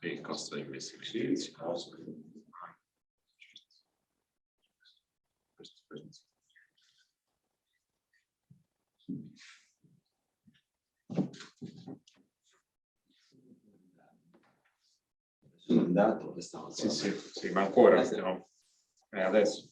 Il costo di investizioni. Sono andato, Sì, ma ancora no? Adesso.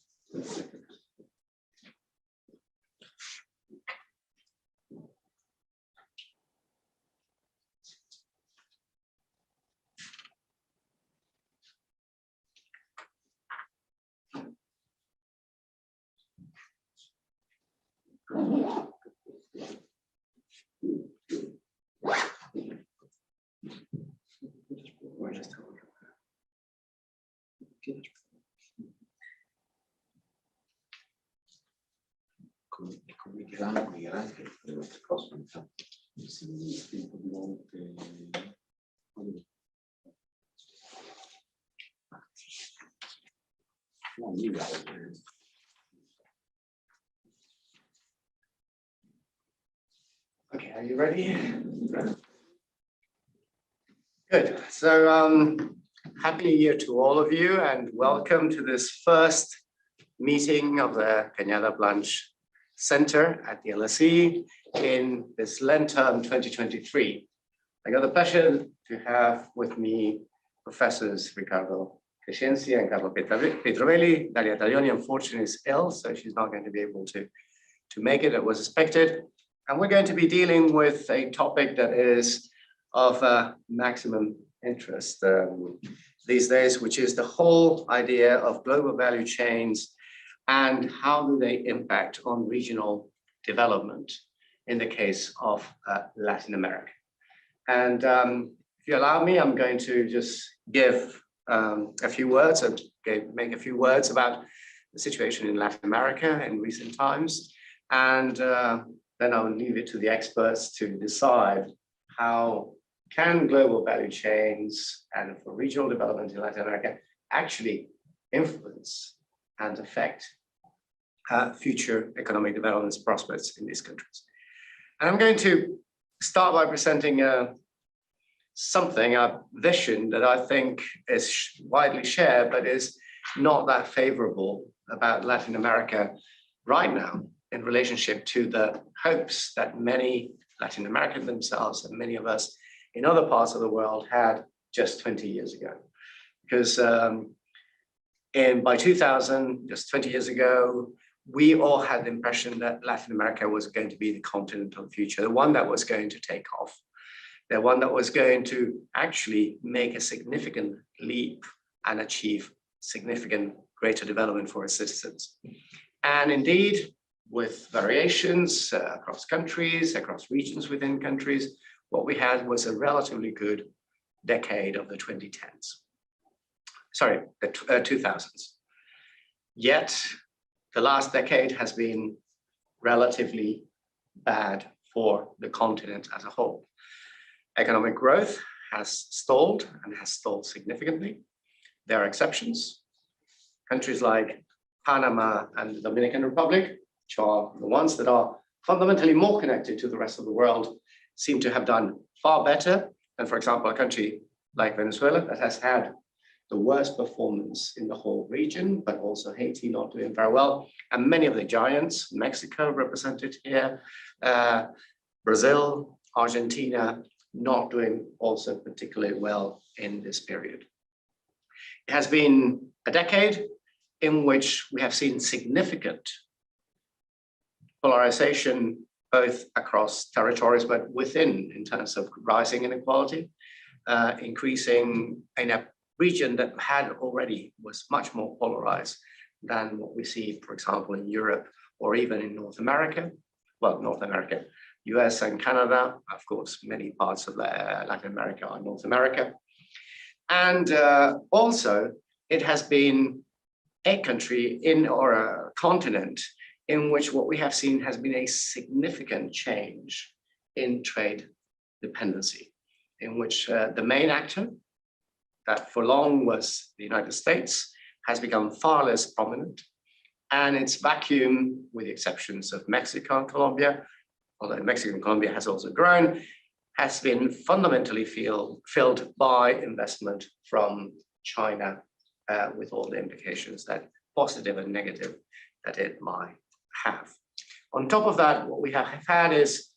Con Michelangelo le nostre cose intanto un po' di volte Okay, are you ready? Good. So happy New Year to all of you and welcome to this first meeting of the Cañada Blanch Center at the LSE in this Lent term 2023. I got the pleasure to have with me Professors Riccardo Crescenzi and Carlo Pietrobelli. Daria Taglioni, unfortunately, is ill, so she's not going to be able to make it. It was expected. And we're going to be dealing with a topic that is of maximum interest these days, which is the whole idea of global value chains and how do they impact on regional development in the case of Latin America. And if you allow me, I'm going to just give a few words and make a few words about the situation in Latin America in recent times. And then I'll leave it to the experts to decide how can global value chains and for regional development in Latin America actually influence and affect future economic development prospects in these countries. And I'm going to start by presenting a vision that I think is widely shared, but is not that favorable about Latin America right now in relationship to the hopes that many Latin Americans themselves and many of us in other parts of the world had just 20 years ago. Because by 2000, just 20 years ago, we all had the impression that Latin America was going to be the continent of the future, the one that was going to take off, the one that was going to actually make a significant leap and achieve significant greater development for its citizens. And indeed, with variations across countries, across regions within countries, what we had was a relatively good decade of the 2010s. Sorry, the 2000s. Yet, the last decade has been relatively bad for the continent as a whole. Economic growth has stalled and has stalled significantly. There are exceptions. Countries like Panama and the Dominican Republic, which are the ones that are fundamentally more connected to the rest of the world, seem to have done far better than, for example, a country like Venezuela that has had the worst performance in the whole region, but also Haiti not doing very well. And many of the giants, Mexico represented here, Brazil, Argentina, not doing also particularly well in this period. It has been a decade in which we have seen significant polarization, both across territories, but within, in terms of rising inequality, increasing in a region that was much more polarized than what we see, for example, in Europe or even in North America. Well, North America, US and Canada, of course, many parts of Latin America are North America. And also, it has been a country or a continent in which what we have seen has been a significant change in trade dependency, in which the main actor, that for long was the United States has become far less prominent, and its vacuum, with the exceptions of Mexico and Colombia, although Mexico and Colombia has also grown, has been fundamentally filled by investment from China, with all the implications, that positive and negative, that it might have. On top of that, what we have had is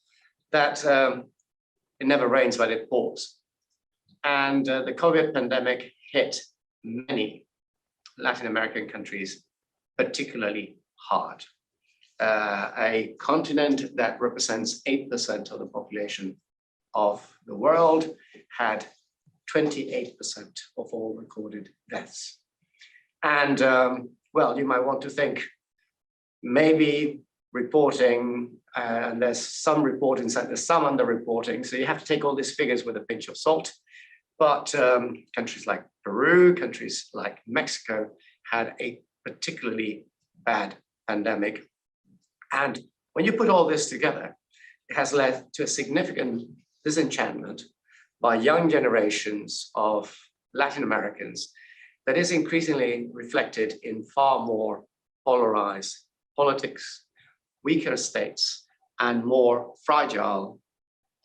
that it never rains, but it pours. And the COVID pandemic hit many Latin American countries particularly hard. A continent that represents 8% of the population of the world had 28% of all recorded deaths. And well, you might want to think maybe reporting, and there's some reporting, there's some underreporting, so you have to take all these figures with a pinch of salt. But countries like Peru, countries like Mexico had a particularly bad pandemic. And when you put all this together, it has led to a significant disenchantment by young generations of Latin Americans that is increasingly reflected in far more polarized politics, weaker states, and more fragile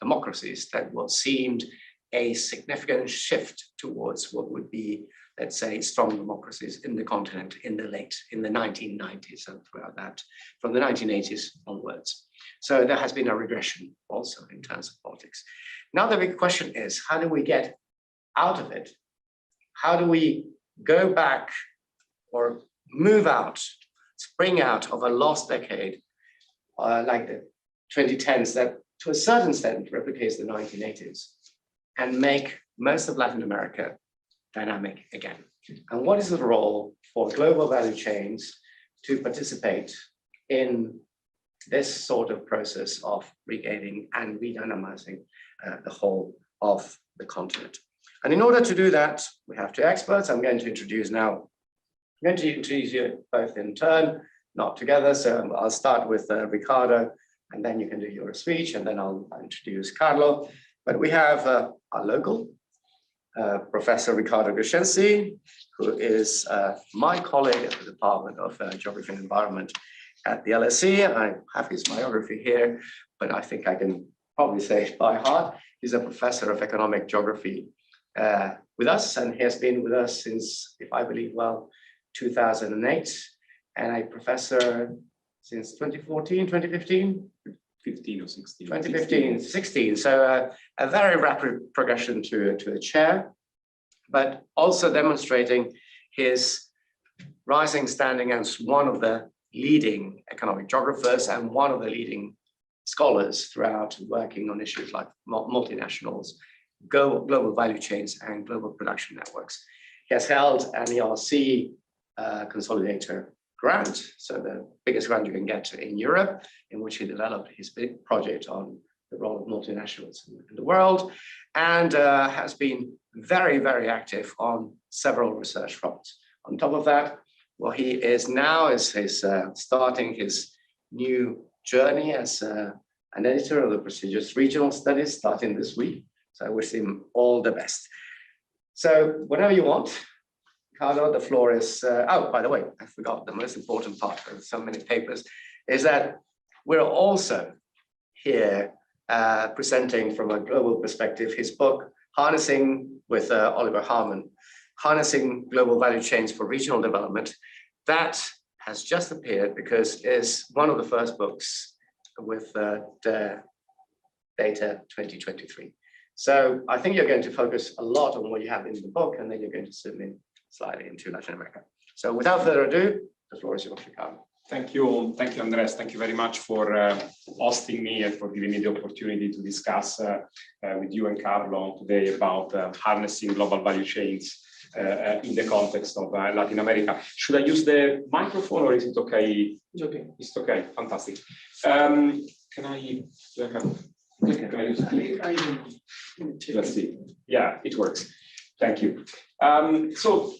democracies than what seemed a significant shift towards what would be, let's say, strong democracies in the continent in the 1990s and throughout that, from the 1980s onwards. So there has been a regression also in terms of politics. Now the big question is, how do we get out of it? How do we go back or move out, spring out of a lost decade like the 2010s that to a certain extent replicates the 1980s and make most of Latin America dynamic again? And what is the role for global value chains to participate in this sort of process of regaining and redynamizing the whole of the continent? And in order to do that, we have two experts. I'm going to introduce you both in turn, not together. So I'll start with Riccardo, and then you can do your speech, and then I'll introduce Carlo. But we have our local Professor Riccardo Crescenzi, who is my colleague at the Department of Geography and Environment at the LSE. I have his biography here, but I think I can probably say it by heart. He's a professor of economic geography with us, and he has been with us since, if I believe well, 2008, and a professor since 2014, 2015? 15 or 16. 2015, 16. So a very rapid progression to a chair, but also demonstrating his rising standing as one of the leading economic geographers and one of the leading scholars throughout, working on issues like multinationals, global value chains, and global production networks. He has held an ERC consolidator grant, so the biggest grant you can get in Europe, in which he developed his big project on the role of multinationals in the world, and has been very, very active on several research fronts. On top of that, what he is now is starting his new journey as an editor of the prestigious regional studies starting this week. So I wish him all the best. So whenever you want, Carlo, the floor is, oh, by the way, I forgot the most important part of so many papers, is that we're also here presenting from a global perspective his book, Harnessing, with Oliver Harman, Harnessing Global Value Chains for Regional Development. That has just appeared because it's one of the first books with the data 2023. So I think you're going to focus a lot on what you have in the book, and then you're going to zoom in slightly into Latin America. So without further ado, the floor is yours, Riccardo. Thank you, Andres. Thank you very much for hosting me and for giving me the opportunity to discuss with you and Carlo today about harnessing global value chains in the context of Latin America. Should I use the microphone, or is it okay? It's okay. It's okay. Fantastic. Can I use it? Let's see. Yeah, it works. Thank you. So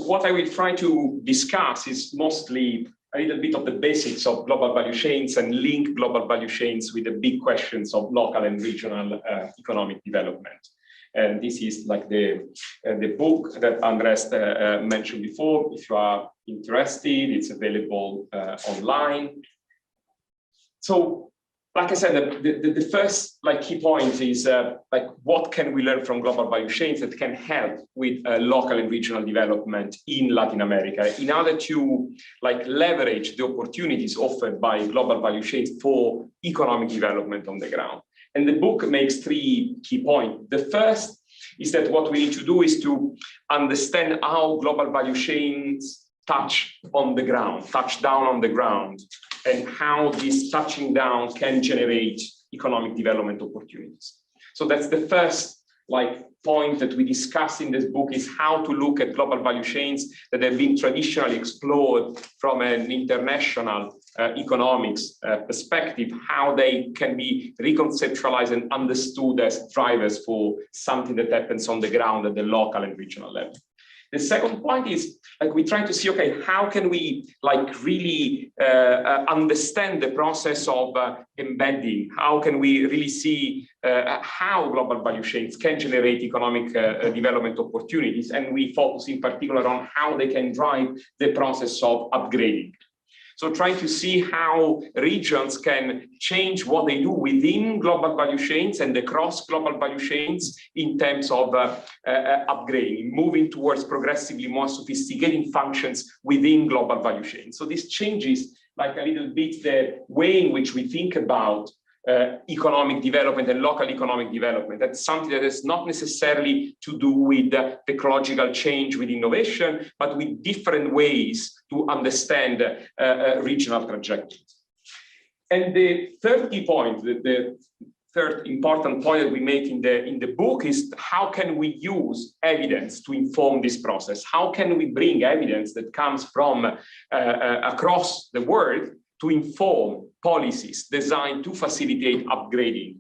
what I will try to discuss is mostly a little bit of the basics of global value chains and link global value chains with the big questions of local and regional economic development. And this is like the the book that Andrés mentioned before. If you are interested, it's available online. So, like I said, the first key point is what can we learn from global value chains that can help with local and regional development in Latin America in order to leverage the opportunities offered by global value chains for economic development on the ground. And the book makes 3 key points. The first is that what we need to do is to understand how global value chains touch on the ground, touch down on the ground, and how this touching down can generate economic development opportunities. So that's the first point that we discuss in this book, is how to look at global value chains that have been traditionally explored from an international economics perspective, how they can be reconceptualized and understood as drivers for something that happens on the ground at the local and regional level. The second point is we try to see, okay, how can we really understand the process of embedding? How can we really see how global value chains can generate economic development opportunities? And we focus in particular on how they can drive the process of upgrading. So trying to see how regions can change what they do within global value chains and across global value chains in terms of upgrading, moving towards progressively more sophisticated functions within global value chains. So this changes a little bit the way in which we think about economic development and local economic development. That's something that is not necessarily to do with technological change with innovation, but with different ways to understand regional trajectories. And the third key point, the third important point that we make in the book is how can we use evidence to inform this process? How can we bring evidence that comes from across the world to inform policies designed to facilitate upgrading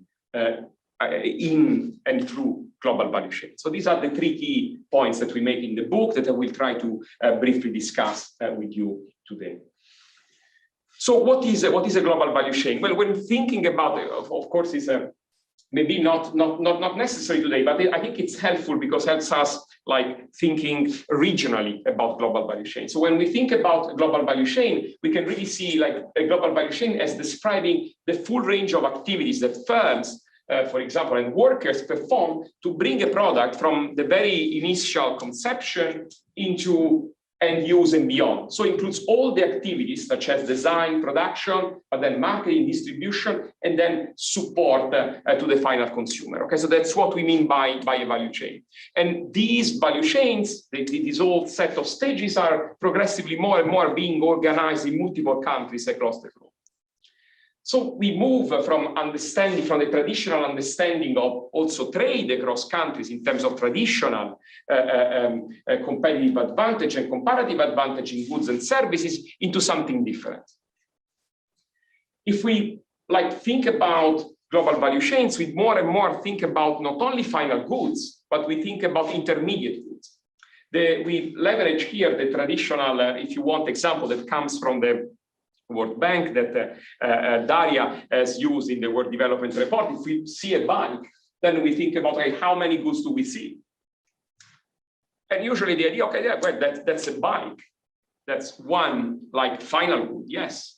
in and through global value chains? So these are the 3 key points that we make in the book that I will try to briefly discuss with you today. So what is a global value chain? Well, when thinking about it, of course, it's maybe not necessary today, but I think it's helpful because it helps us thinking regionally about global value chain. So when we think about global value chain, we can really see a global value chain as describing the full range of activities that firms, for example, and workers perform to bring a product from the very initial conception into end use and beyond. So it includes all the activities such as design, production, but then marketing, distribution, and then support to the final consumer. Okay, so that's what we mean by a value chain. And these value chains, this whole set of stages are progressively more and more being organized in multiple countries across the globe. So we move from the traditional understanding of also trade across countries in terms of traditional competitive advantage and comparative advantage in goods and services into something different. If we think about global value chains, we more and more think about not only final goods, but we think about intermediate goods. We leverage here the traditional, if you want, example that comes from the World Bank that Daria has used in the World Development Report. If we see a bike, then we think about how many goods do we see? And usually the idea, okay, yeah, well, that's a bike. That's one final good, yes.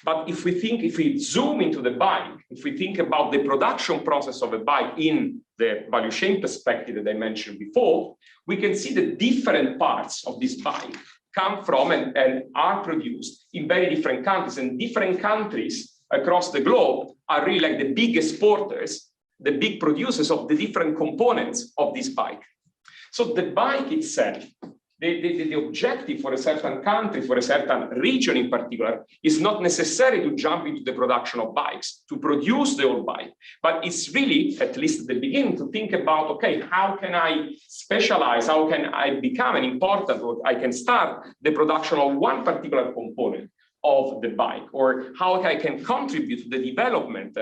But if we zoom into the bike, if we think about the production process of a bike in the value chain perspective that I mentioned before, we can see the different parts of this bike come from and are produced in very different countries, and different countries across the globe are really the big exporters, the big producers of the different components of this bike. So the bike itself, the objective for a certain country, for a certain region in particular, is not necessary to jump into the production of bikes, to produce the whole bike, but it's really, at least at the beginning, to think about, okay, how can I specialize, how can I become an important, or I can start the production of one particular component of the bike, or how I can contribute to the development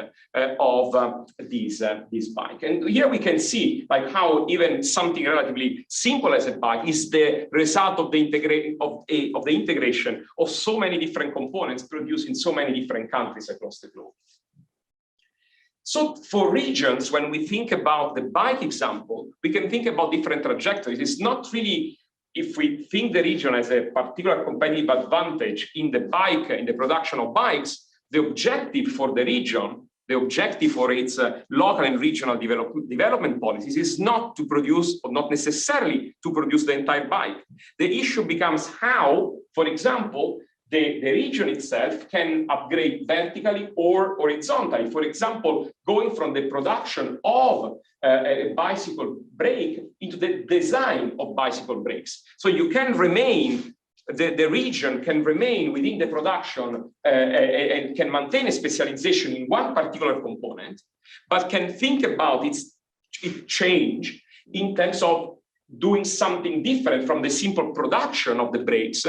of this bike. And here we can see how even something relatively simple as a bike is the result of the integration of so many different components produced in so many different countries across the globe. So for regions, when we think about the bike example, we can think about different trajectories. It's not really, if we think the region as a particular competitive advantage in the bike, in the production of bikes, the objective for the region, the objective for its local and regional development policies is not to produce, or not necessarily to produce the entire bike. The issue becomes how, for example, the region itself can upgrade vertically or horizontally. For example, going from the production of a bicycle brake into the design of bicycle brakes. So you can remain, the region can remain within the production and can maintain a specialization in one particular component, but can think about its change in terms of doing something different from the simple production of the brakes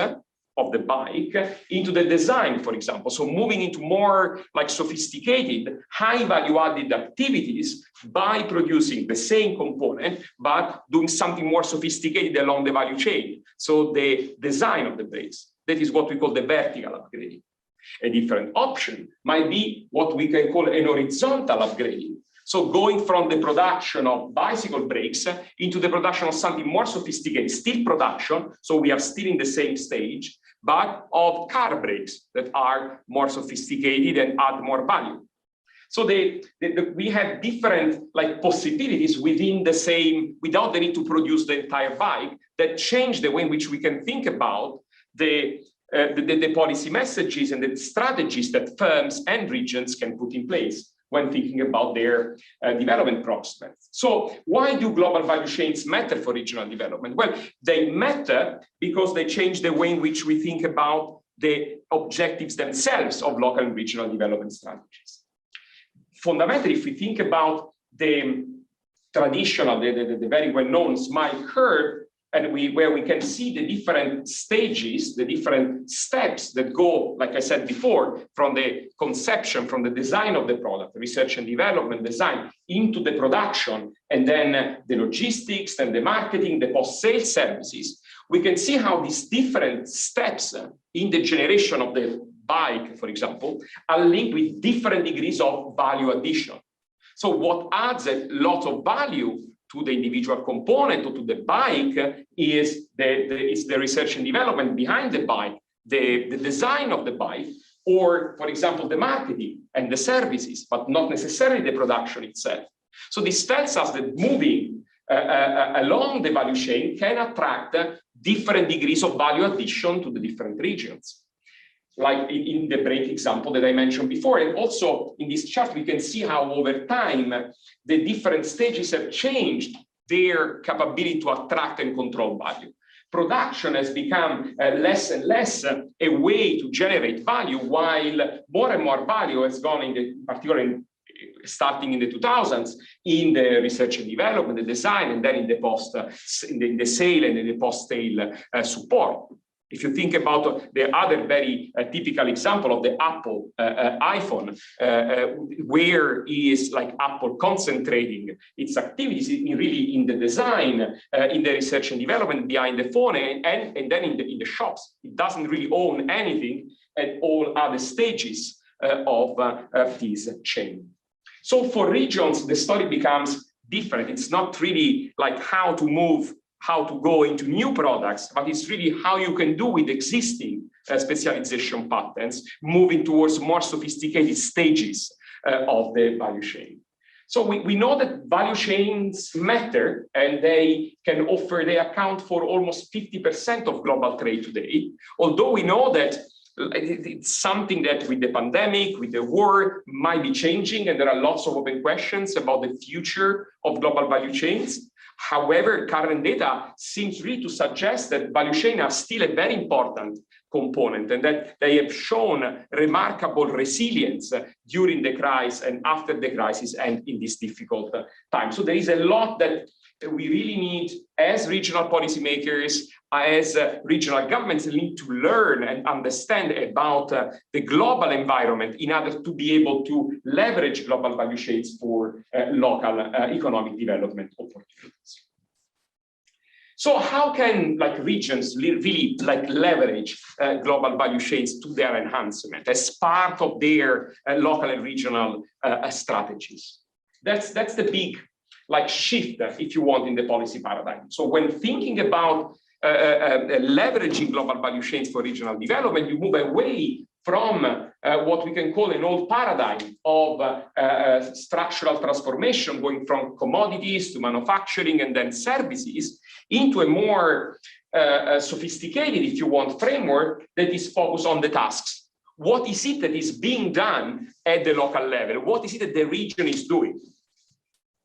of the bike into the design, for example. So moving into more like sophisticated, high value added activities by producing the same component, but doing something more sophisticated along the value chain. So the design of the brakes, that is what we call the vertical upgrading. A different option might be what we can call an horizontal upgrading. So going from the production of bicycle brakes into the production of something more sophisticated, still production, so we are still in the same stage, but of car brakes that are more sophisticated and add more value. So we have different like possibilities within the same, without the need to produce the entire bike, that change the way in which we can think about the policy messages and the strategies that firms and regions can put in place when thinking about their development prospects. So why do global value chains matter for regional development? Well, they matter because they change the way in which we think about the objectives themselves of local and regional development strategies. Fundamentally, if we think about the traditional, the very well-known SMILE curve, and where we can see the different stages, the different steps that go, like I said before, from the conception, from the design of the product, research and development, design, into the production, and then the logistics and the marketing, the post-sales services, we can see how these different steps in the generation of the bike, for example, are linked with different degrees of value addition. So what adds a lot of value to the individual component or to the bike is the research and development behind the bike, the design of the bike, or, for example, the marketing and the services, but not necessarily the production itself. So this tells us that moving along the value chain can attract different degrees of value addition to the different regions. Like in the brake example that I mentioned before. And also in this chart, we can see how over time, the different stages have changed their capability to attract and control value. Production has become less and less a way to generate value, while more and more value has gone particularly starting in the 2000s, in the research and development, the design, and then in the sale and in the post-sale support. If you think about the other very typical example of the Apple iPhone, where is like Apple concentrating its activities really in the design, in the research and development behind the phone, and then in the shops. It doesn't really own anything at all other stages of this chain. So for regions, the story becomes different. It's not really like how to go into new products, but it's really how you can do with existing specialization patterns, moving towards more sophisticated stages of the value chain. So we know that value chains matter, and they account for almost 50% of global trade today. Although we know that it's something that with the pandemic, with the war, might be changing, and there are lots of open questions about the future of global value chains. However, current data seems really to suggest that value chains are still a very important component, and that they have shown remarkable resilience during the crisis and after the crisis and in this difficult time. So there is a lot that we really need as regional policymakers, as regional governments need to learn and understand about the global environment in order to be able to leverage global value chains for local economic development opportunities. So how can regions really leverage global value chains to their enhancement as part of their local and regional strategies? That's the big shift, if you want, in the policy paradigm. So when thinking about leveraging global value chains for regional development, you move away from what we can call an old paradigm of structural transformation, going from commodities to manufacturing and then services, into a more sophisticated, if you want, framework that is focused on the tasks. What is it that is being done at the local level? What is it that the region is doing?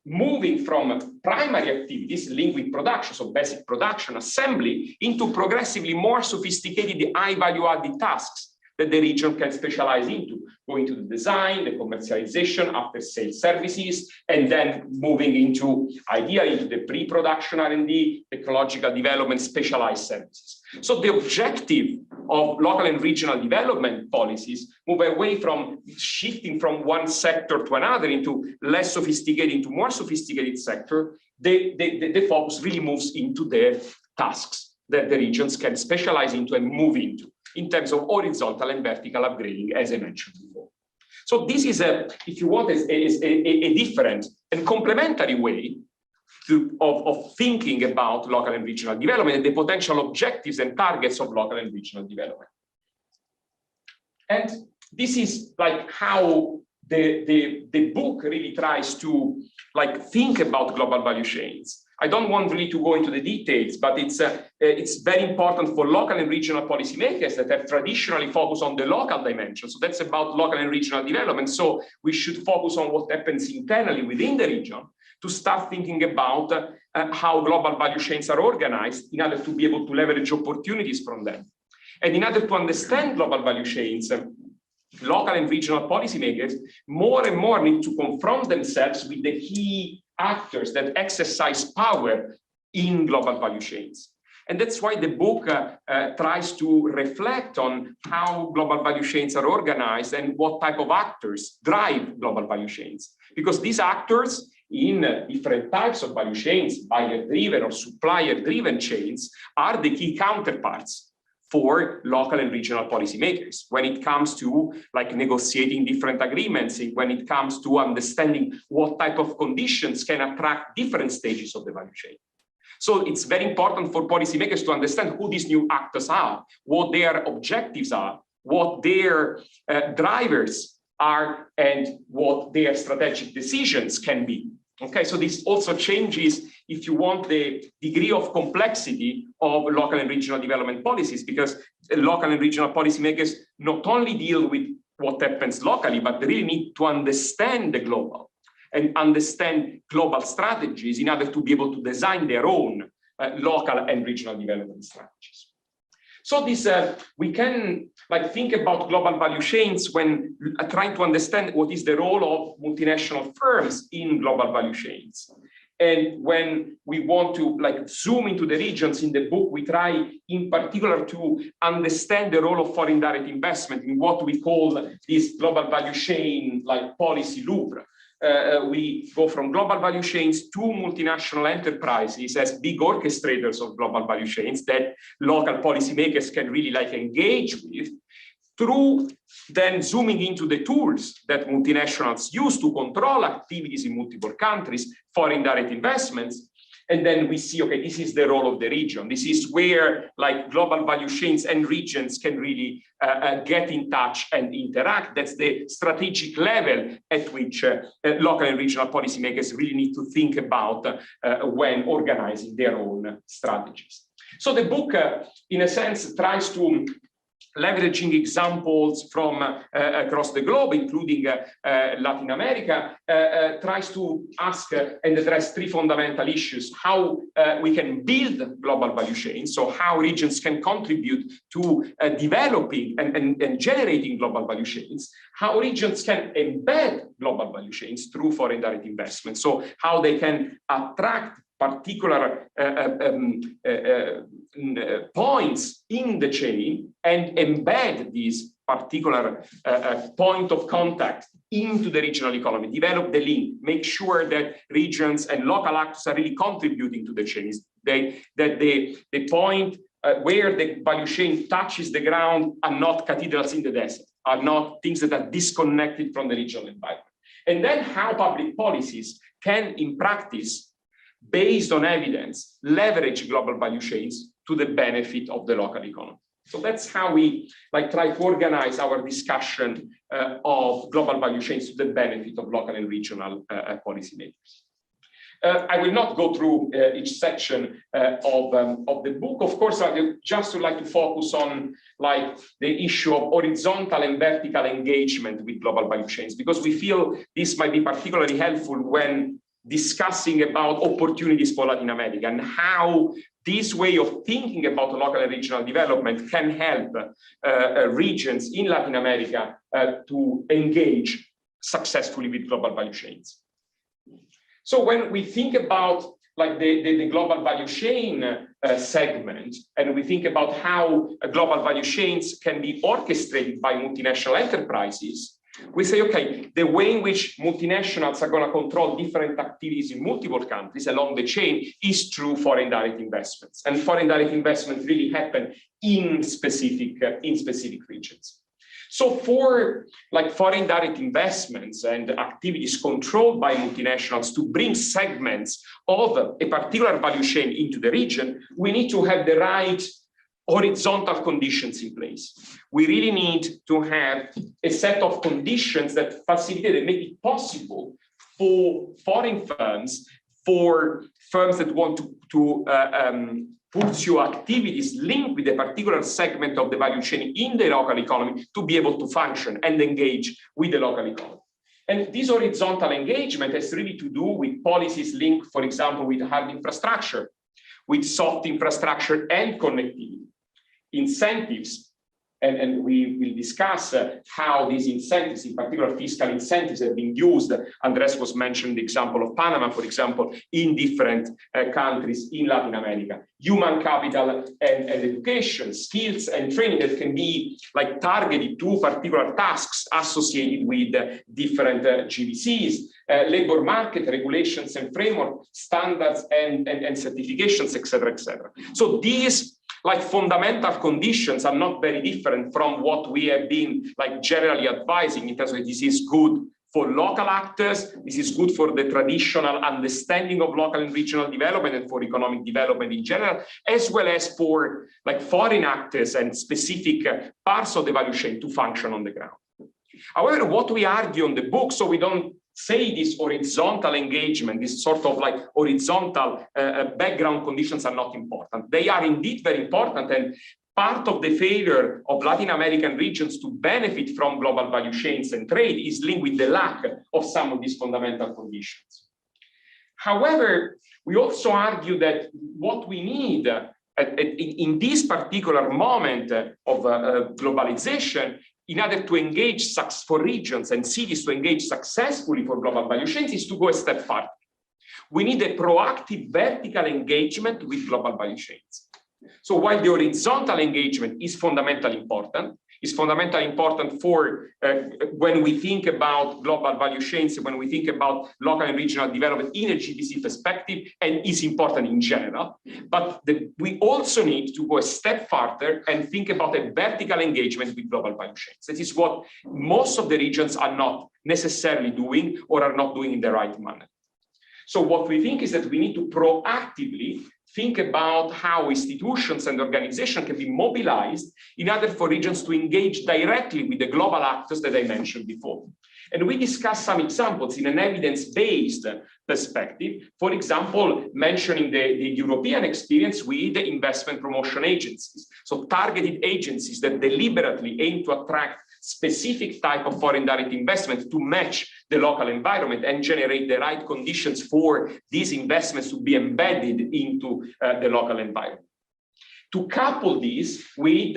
Moving from primary activities linked with production, so basic production, assembly, into progressively more sophisticated high value added tasks that the region can specialize into, going to the design, the commercialization, after sales services, and then moving into, ideally, into the pre-production R&D, technological development, specialized services. So the objective of local and regional development policies move away from shifting from one sector to another into less sophisticated, into more sophisticated sector. The focus really moves into the tasks that the regions can specialize into and move into, in terms of horizontal and vertical upgrading, as I mentioned before. So this is, if you want, a different and complementary way of thinking about local and regional development and the potential objectives and targets of local and regional development. And this is how the book really tries to think about global value chains. I don't want really to go into the details, but it's very important for local and regional policymakers that have traditionally focused on the local dimension. So that's about local and regional development. So we should focus on what happens internally within the region to start thinking about how global value chains are organized in order to be able to leverage opportunities from them. And in order to understand global value chains, local and regional policymakers more and more need to confront themselves with the key actors that exercise power in global value chains. And that's why the book tries to reflect on how global value chains are organized and what type of actors drive global value chains. Because these actors in different types of value chains, buyer-driven or supplier-driven chains, are the key counterparts for local and regional policymakers when it comes to negotiating different agreements, when it comes to understanding what type of conditions can attract different stages of the value chain. So it's very important for policymakers to understand who these new actors are, what their objectives are, what their drivers are, and what their strategic decisions can be. Okay, so this also changes, if you want, the degree of complexity of local and regional development policies, because local and regional policymakers not only deal with what happens locally, but they really need to understand the global and understand global strategies in order to be able to design their own local and regional development strategies. So this, we can think about global value chains when trying to understand what is the role of multinational firms in global value chains. And when we want to zoom into the regions in the book, we try in particular to understand the role of foreign direct investment in what we call this global value chain policy loop. We go from global value chains to multinational enterprises as big orchestrators of global value chains that local policymakers can really engage with, through then zooming into the tools that multinationals use to control activities in multiple countries, foreign direct investments. And then we see, okay, this is the role of the region. This is where global value chains and regions can really get in touch and interact. That's the strategic level at which local and regional policymakers really need to think about when organizing their own strategies. So the book, in a sense, tries to leveraging examples from across the globe, including Latin America, tries to ask and address three fundamental issues: how we can build global value chains, so how regions can contribute to developing and generating global value chains; how regions can embed global value chains through foreign direct investment, so how they can attract particular points in the chain and embed these particular point of contact into the regional economy, develop the link, make sure that regions and local actors are really contributing to the chains, that the point where the value chain touches the ground are not cathedrals in the desert, are not things that are disconnected from the regional environment. And then how public policies can, in practice, based on evidence, leverage global value chains to the benefit of the local economy. So that's how we try to organize our discussion of global value chains to the benefit of local and regional policymakers. I will not go through each section of the book. Of course, I just would like to focus on the issue of horizontal and vertical engagement with global value chains, because we feel this might be particularly helpful when discussing about opportunities for Latin America and how this way of thinking about local and regional development can help regions in Latin America to engage successfully with global value chains. So when we think about the global value chain segment, and we think about how global value chains can be orchestrated by multinational enterprises, we say, okay, the way in which multinationals are going to control different activities in multiple countries along the chain is through foreign direct investments. And foreign direct investments really happen in specific regions. So for foreign direct investments and activities controlled by multinationals to bring segments of a particular value chain into the region, we need to have the right horizontal conditions in place. We really need to have a set of conditions that facilitate and make it possible for foreign firms, for firms that want to pursue activities linked with a particular segment of the value chain in the local economy to be able to function and engage with the local economy. And this horizontal engagement has really to do with policies linked, for example, with hard infrastructure, with soft infrastructure and connectivity, incentives, and we will discuss how these incentives, in particular fiscal incentives, have been used. Andres was mentioning the example of Panama, for example, in different countries in Latin America. Human capital and education, skills and training that can be targeted to particular tasks associated with different GVCs, labor market regulations and framework, standards and certifications, etc., etc. So these fundamental conditions are not very different from what we have been generally advising in terms of this is good for local actors, this is good for the traditional understanding of local and regional development and for economic development in general, as well as for foreign actors and specific parts of the value chain to function on the ground. However, what we argue in the book, so we don't say this horizontal engagement, this sort of horizontal background conditions are not important. They are indeed very important, and part of the failure of Latin American regions to benefit from global value chains and trade is linked with the lack of some of these fundamental conditions. However, we also argue that what we need in this particular moment of globalization in order to engage for regions and cities to engage successfully for global value chains is to go a step further. We need a proactive vertical engagement with global value chains. So while the horizontal engagement is fundamentally important, for when we think about global value chains, when we think about local and regional development in a GVC perspective, and is important in general. But we also need to go a step further and think about a vertical engagement with global value chains. That is what most of the regions are not necessarily doing or are not doing in the right manner. So what we think is that we need to proactively think about how institutions and organizations can be mobilized in order for regions to engage directly with the global actors that I mentioned before. And we discussed some examples in an evidence-based perspective, for example, mentioning the European experience with the investment promotion agencies. So targeted agencies that deliberately aim to attract specific type of foreign direct investment to match the local environment and generate the right conditions for these investments to be embedded into the local environment. to couple this with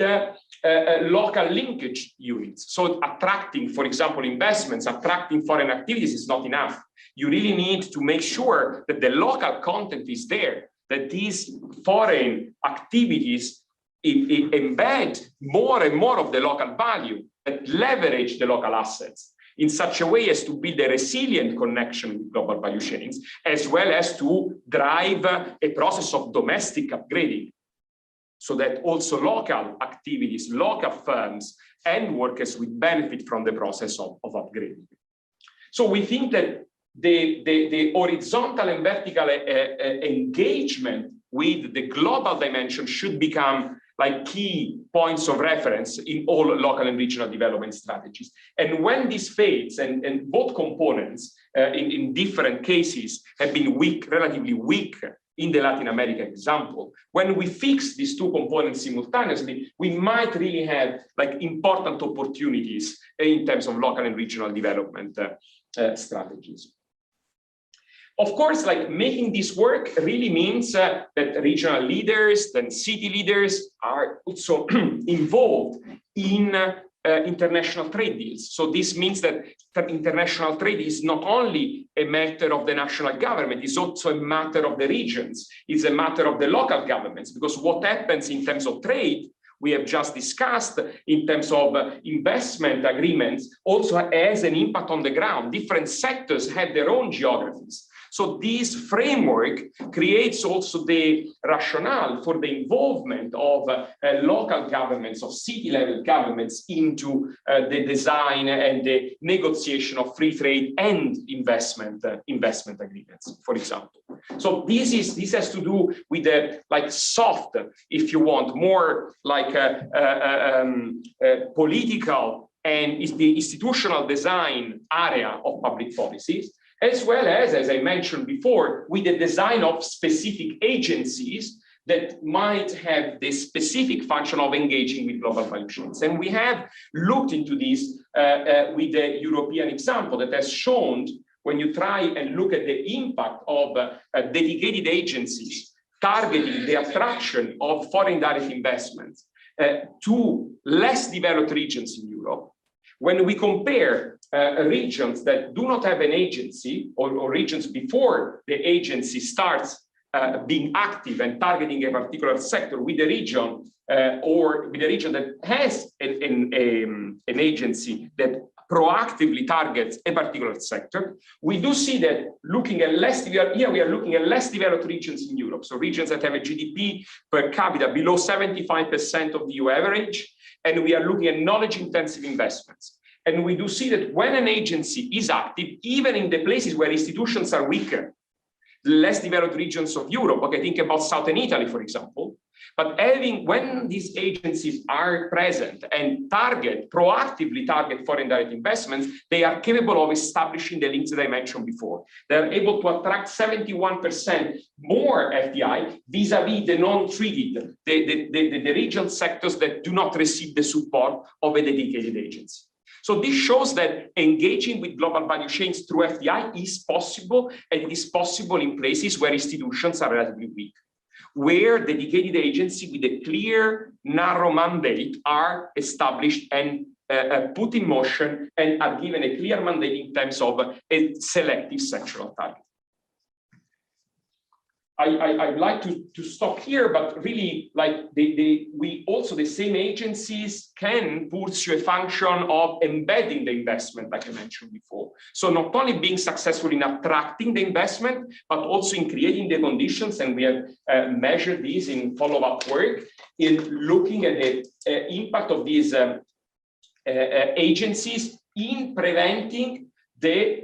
local linkage units. So attracting, for example, investments, attracting foreign activities is not enough. You really need to make sure that the local content is there, that these foreign activities embed more and more of the local value, that leverage the local assets in such a way as to build a resilient connection with global value chains, as well as to drive a process of domestic upgrading, so that also local activities, local firms and workers will benefit from the process of upgrading. So we think that the horizontal and vertical engagement with the global dimension should become like key points of reference in all local and regional development strategies. And when this fades, and both components in different cases have been weak, relatively weak in the Latin America example, when we fix these two components simultaneously, we might really have like important opportunities in terms of local and regional development strategies. Of course, like making this work really means that regional leaders and city leaders are also involved in international trade deals. So this means that international trade is not only a matter of the national government, it's also a matter of the regions, it's a matter of the local governments, because what happens in terms of trade, we have just discussed in terms of investment agreements, also has an impact on the ground. Different sectors have their own geographies. So this framework creates also the rationale for the involvement of local governments, of city-level governments into the design and the negotiation of free trade and investment agreements, for example. So this has to do with the like soft, if you want, more like political and is the institutional design area of public policies, as well as I mentioned before, with the design of specific agencies that might have the specific function of engaging with global value chains. And we have looked into this with the European example that has shown, when you try and look at the impact of dedicated agencies targeting the attraction of foreign direct investments to less developed regions in Europe, when we compare regions that do not have an agency or regions before the agency starts being active and targeting a particular sector with a region or with a region that has an agency that proactively targets a particular sector, we do see that looking at we are looking at less developed regions in Europe. So regions that have a GDP per capita below 75% of the EU average, and we are looking at knowledge-intensive investments. And we do see that when an agency is active, even in the places where institutions are weaker, the less developed regions of Europe, okay, think about Southern Italy, for example, but when these agencies are present and proactively target foreign direct investments, they are capable of establishing the links that I mentioned before. They're able to attract 71% more FDI vis-a-vis the non-treated, the regional sectors that do not receive the support of a dedicated agency. So this shows that engaging with global value chains through FDI is possible, and it is possible in places where institutions are relatively weak, where dedicated agencies with a clear, narrow mandate are established and put in motion and are given a clear mandate in terms of a selective sectoral target. I'd like to stop here, but really, like the same agencies can pursue a function of embedding the investment, like I mentioned before. So not only being successful in attracting the investment, but also in creating the conditions, and we have measured this in follow-up work, in looking at the impact of these agencies in preventing the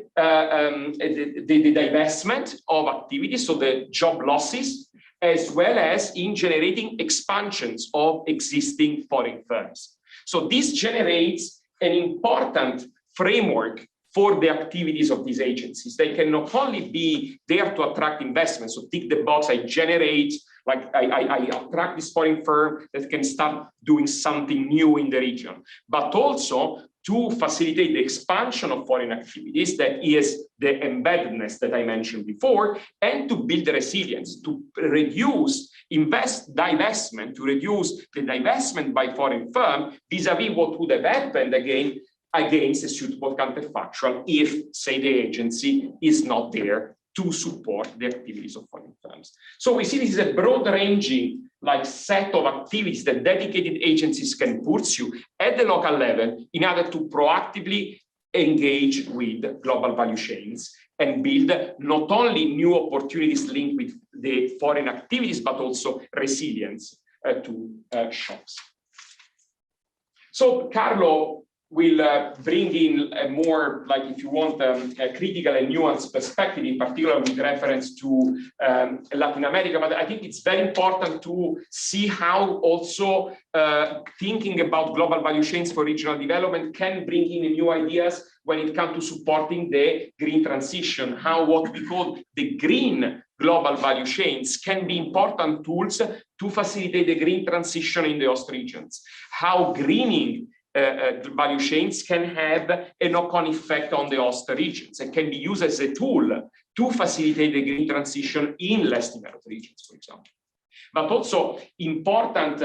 divestment of activities, so the job losses, as well as in generating expansions of existing foreign firms. So this generates an important framework for the activities of these agencies. They can not only be there to attract investments, so tick the box, I generate Like I attract this foreign firm that can start doing something new in the region, but also to facilitate the expansion of foreign activities, that is the embeddedness that I mentioned before, and to build the resilience, to reduce divestment, to reduce the divestment by foreign firm vis-a-vis what would have happened again against a suitable counterfactual if, say, the agency is not there to support the activities of foreign firms. So we see this is a broad-ranging set of activities that dedicated agencies can pursue at the local level in order to proactively engage with global value chains and build not only new opportunities linked with the foreign activities, but also resilience to shocks. So Carlo will bring in a more, if you want, a critical and nuanced perspective, in particular with reference to Latin America. But I think it's very important to see how also thinking about global value chains for regional development can bring in new ideas when it comes to supporting the green transition, how what we call the green global value chains can be important tools to facilitate the green transition in the host regions, how greening value chains can have a knock-on effect on the host regions and can be used as a tool to facilitate the green transition in less developed regions, for example. But also important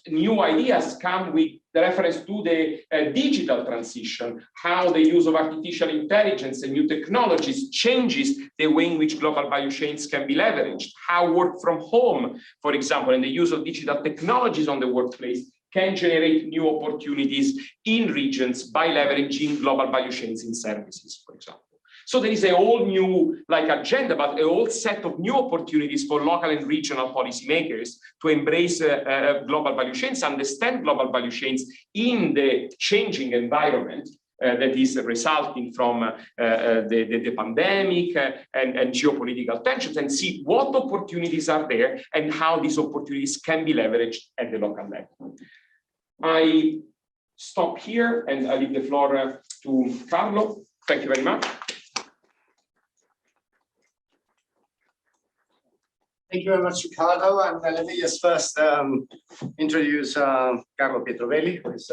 new ideas come with the reference to the digital transition, how the use of artificial intelligence and new technologies changes the way in which global value chains can be leveraged, how work from home, for example, and the use of digital technologies on the workplace can generate new opportunities in regions by leveraging global value chains in services, for example. So there is a whole new agenda, but a whole set of new opportunities for local and regional policymakers to embrace global value chains, understand global value chains in the changing environment that is resulting from the pandemic and geopolitical tensions, and see what opportunities are there and how these opportunities can be leveraged at the local level. I stop here and I leave the floor to Carlo. Thank you very much. Thank you very much, Riccardo. And let me just first introduce Carlo Pietrobelli, who is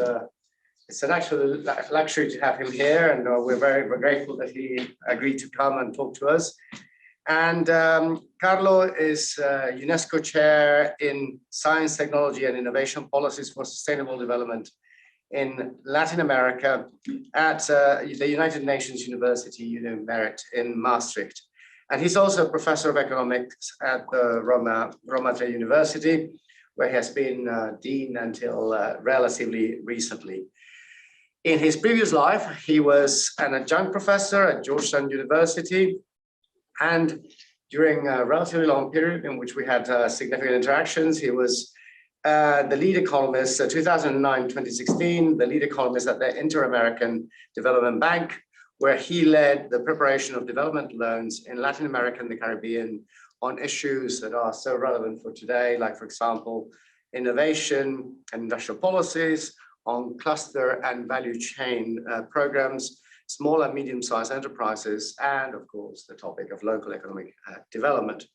it's an actual luxury to have him here, and we're very grateful that he agreed to come and talk to us. And Carlo is UNESCO Chair in Science, Technology and Innovation Policies for Sustainable Development in Latin America at the United Nations University, Merit in Maastricht. And he's also a professor of economics at the Roma University, where he has been dean until relatively recently. In his previous life, he was an adjunct professor at Georgetown University. And during a relatively long period in which we had significant interactions, he was the lead economist, 2009-2016, the lead economist at the Inter-American Development Bank, where he led the preparation of development loans in Latin America and the Caribbean on issues that are so relevant for today, like, for example, innovation and industrial policies, on cluster and value chain programs, small and medium-sized enterprises, and of course, the topic of local economic development.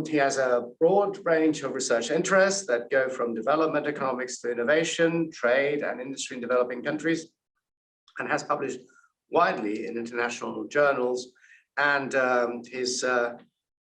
He has a broad range of research interests that go from development economics to innovation, trade, and industry in developing countries, and has published widely in international journals. And his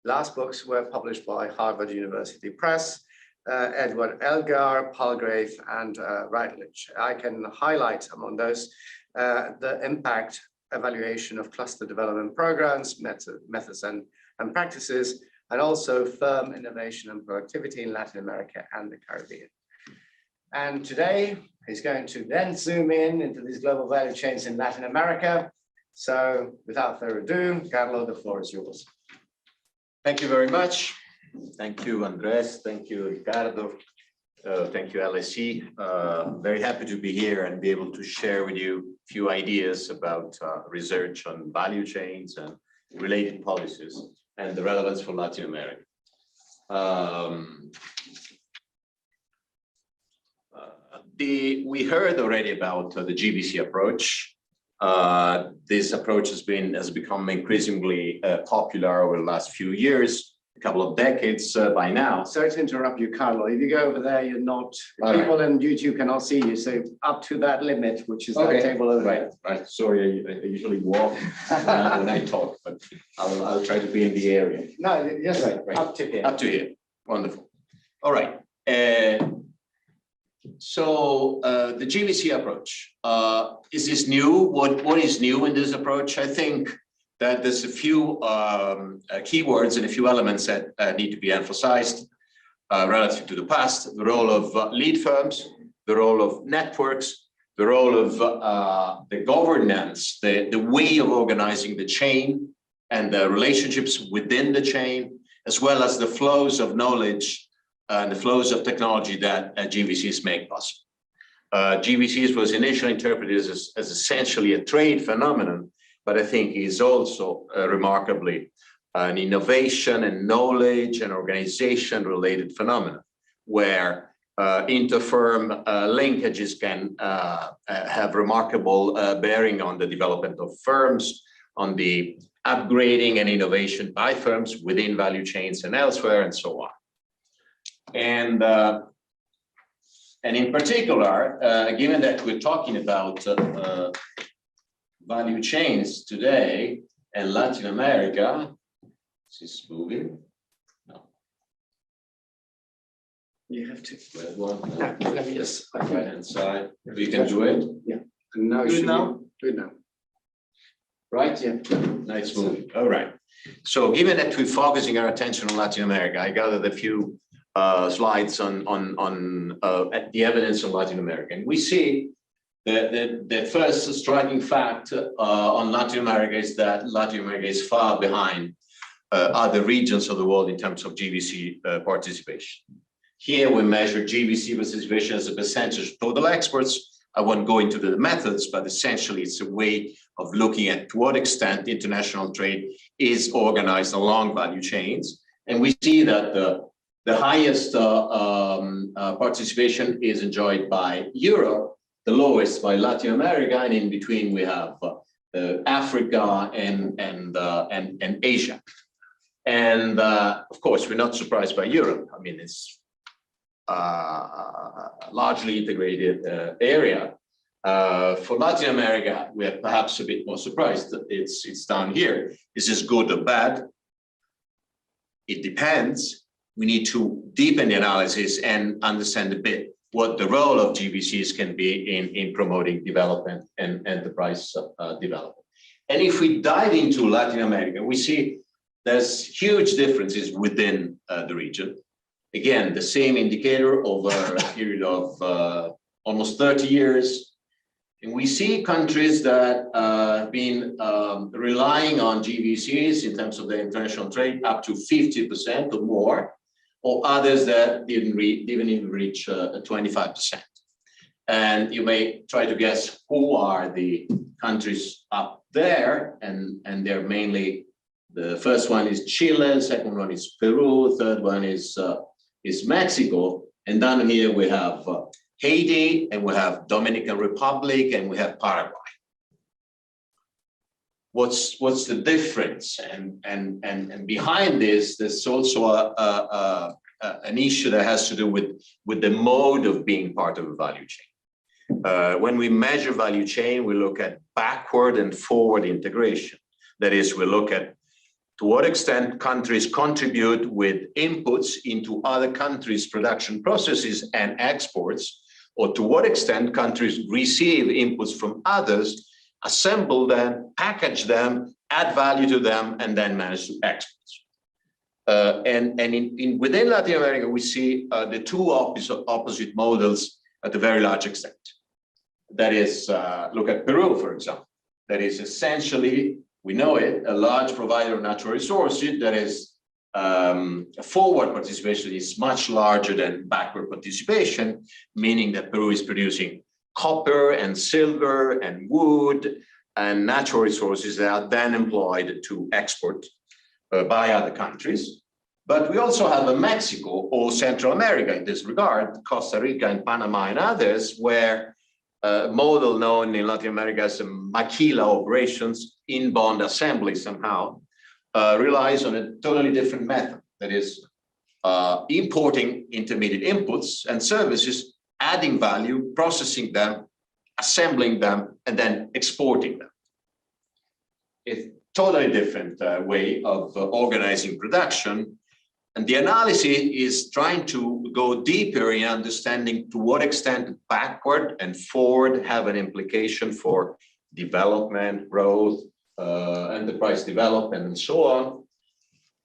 last books were published by Harvard University Press, Edward Elgar, Palgrave, and Routledge. I can highlight among those the impact evaluation of cluster development programs, methods and practices, and also firm innovation and productivity in Latin America and the Caribbean. And today, he's going to then zoom in into these global value chains in Latin America. So without further ado, Carlo, the floor is yours. Thank you very much. Thank you, Andres. Thank you, Riccardo. Thank you, LSE. Very happy to be here and be able to share with you a few ideas about research on value chains and related policies and the relevance for Latin America. We heard already about the GVC approach. This approach has become increasingly popular over the last few years, couple of decades by now. Sorry to interrupt you, Carlo. If you go over there, you're not, people in YouTube cannot see you. So up to that limit, which is that table over there. Right. Sorry, I usually walk when I talk, but I'll try to be in the area. No, yes, Right. up to here. Up to here. Wonderful. All right. So the GVC approach, is this new? What is new in this approach? I think that there's a few keywords and a few elements that need to be emphasized relative to the past. The role of lead firms, the role of networks, the role of the governance, the way of organizing the chain and the relationships within the chain, as well as the flows of knowledge and the flows of technology that GVCs make possible. GVCs was initially interpreted as essentially a trade phenomenon, but I think is also remarkably an innovation and knowledge and organization related phenomenon, where inter-firm linkages can have remarkable bearing on the development of firms, on the upgrading and innovation by firms within value chains and elsewhere, and so on. And in particular, given that we're talking about value chains today and Latin America, is this moving? No. You have to. Red one. No, let me just. Right hand side. We can do it. Yeah. No, Do it now. Do it now. Right? Yeah. Nice moving. All right. So given that we're focusing our attention on Latin America, I gathered a few slides on the evidence of Latin America. And we see the first striking fact on Latin America is that Latin America is far behind other regions of the world in terms of GVC participation. Here we measure GVC participation as a percentage of total exports. I won't go into the methods, but essentially it's a way of looking at to what extent international trade is organized along value chains. And we see that the highest participation is enjoyed by Europe, the lowest by Latin America, and in between we have Africa and Asia. And of course, we're not surprised by Europe. I mean, it's a largely integrated area. For Latin America, we are perhaps a bit more surprised that it's down here. Is this good or bad? It depends. We need to deepen the analysis and understand a bit what the role of GVCs can be in promoting development and enterprise development. And if we dive into Latin America, we see there's huge differences within the region. Again, the same indicator over a period of almost 30 years. And we see countries that have been relying on GVCs in terms of their international trade up to 50% or more, or others that didn't even reach 25%. And you may try to guess who are the countries up there, and they're mainly, the first one is Chile, second one is Peru, third one is Mexico, and down here we have Haiti, and we have Dominican Republic, and we have Paraguay. What's the difference? And behind this, there's also an issue that has to do with the mode of being part of a value chain. When we measure value chain, we look at backward and forward integration. That is, we look at to what extent countries contribute with inputs into other countries' production processes and exports, or to what extent countries receive inputs from others, assemble them, package them, add value to them, and then manage to export. Within Latin America, we see the two opposite models at a very large extent. That is, look at Peru, for example. That is essentially, we know it, a large provider of natural resources. That is, forward participation is much larger than backward participation, meaning that Peru is producing copper and silver and wood and natural resources that are then employed to export by other countries. But we also have a Mexico or Central America in this regard, Costa Rica and Panama and others, where a model known in Latin America as maquila operations, in bond assembly somehow, relies on a totally different method. that is importing intermediate inputs and services, adding value, processing them, assembling them, and then exporting them. It's a totally different way of organizing production. And the analysis is trying to go deeper in understanding to what extent backward and forward have an implication for development, growth, enterprise development, and so on.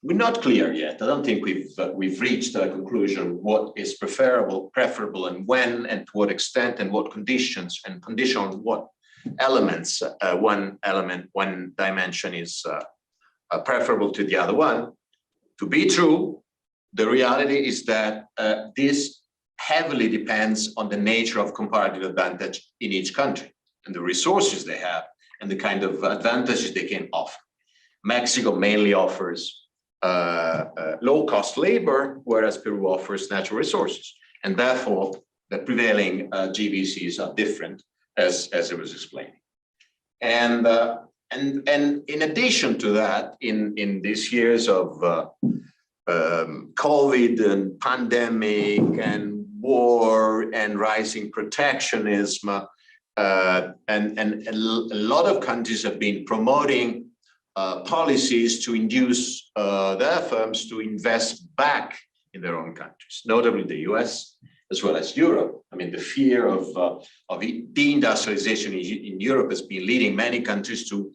We're not clear yet. I don't think we've reached a conclusion what is preferable, and when, and to what extent, and what conditions, and condition on what elements. One dimension is preferable to the other one. To be true, the reality is that this heavily depends on the nature of comparative advantage in each country and the resources they have and the kind of advantages they can offer. Mexico mainly offers low-cost labor, whereas Peru offers natural resources. And therefore, the prevailing GVCs are different, as I was explaining. And in addition to that, in these years of COVID and pandemic and war and rising protectionism, and a lot of countries have been promoting policies to induce their firms to invest back in their own countries, notably the US as well as Europe. I mean, the fear of deindustrialization in Europe has been leading many countries to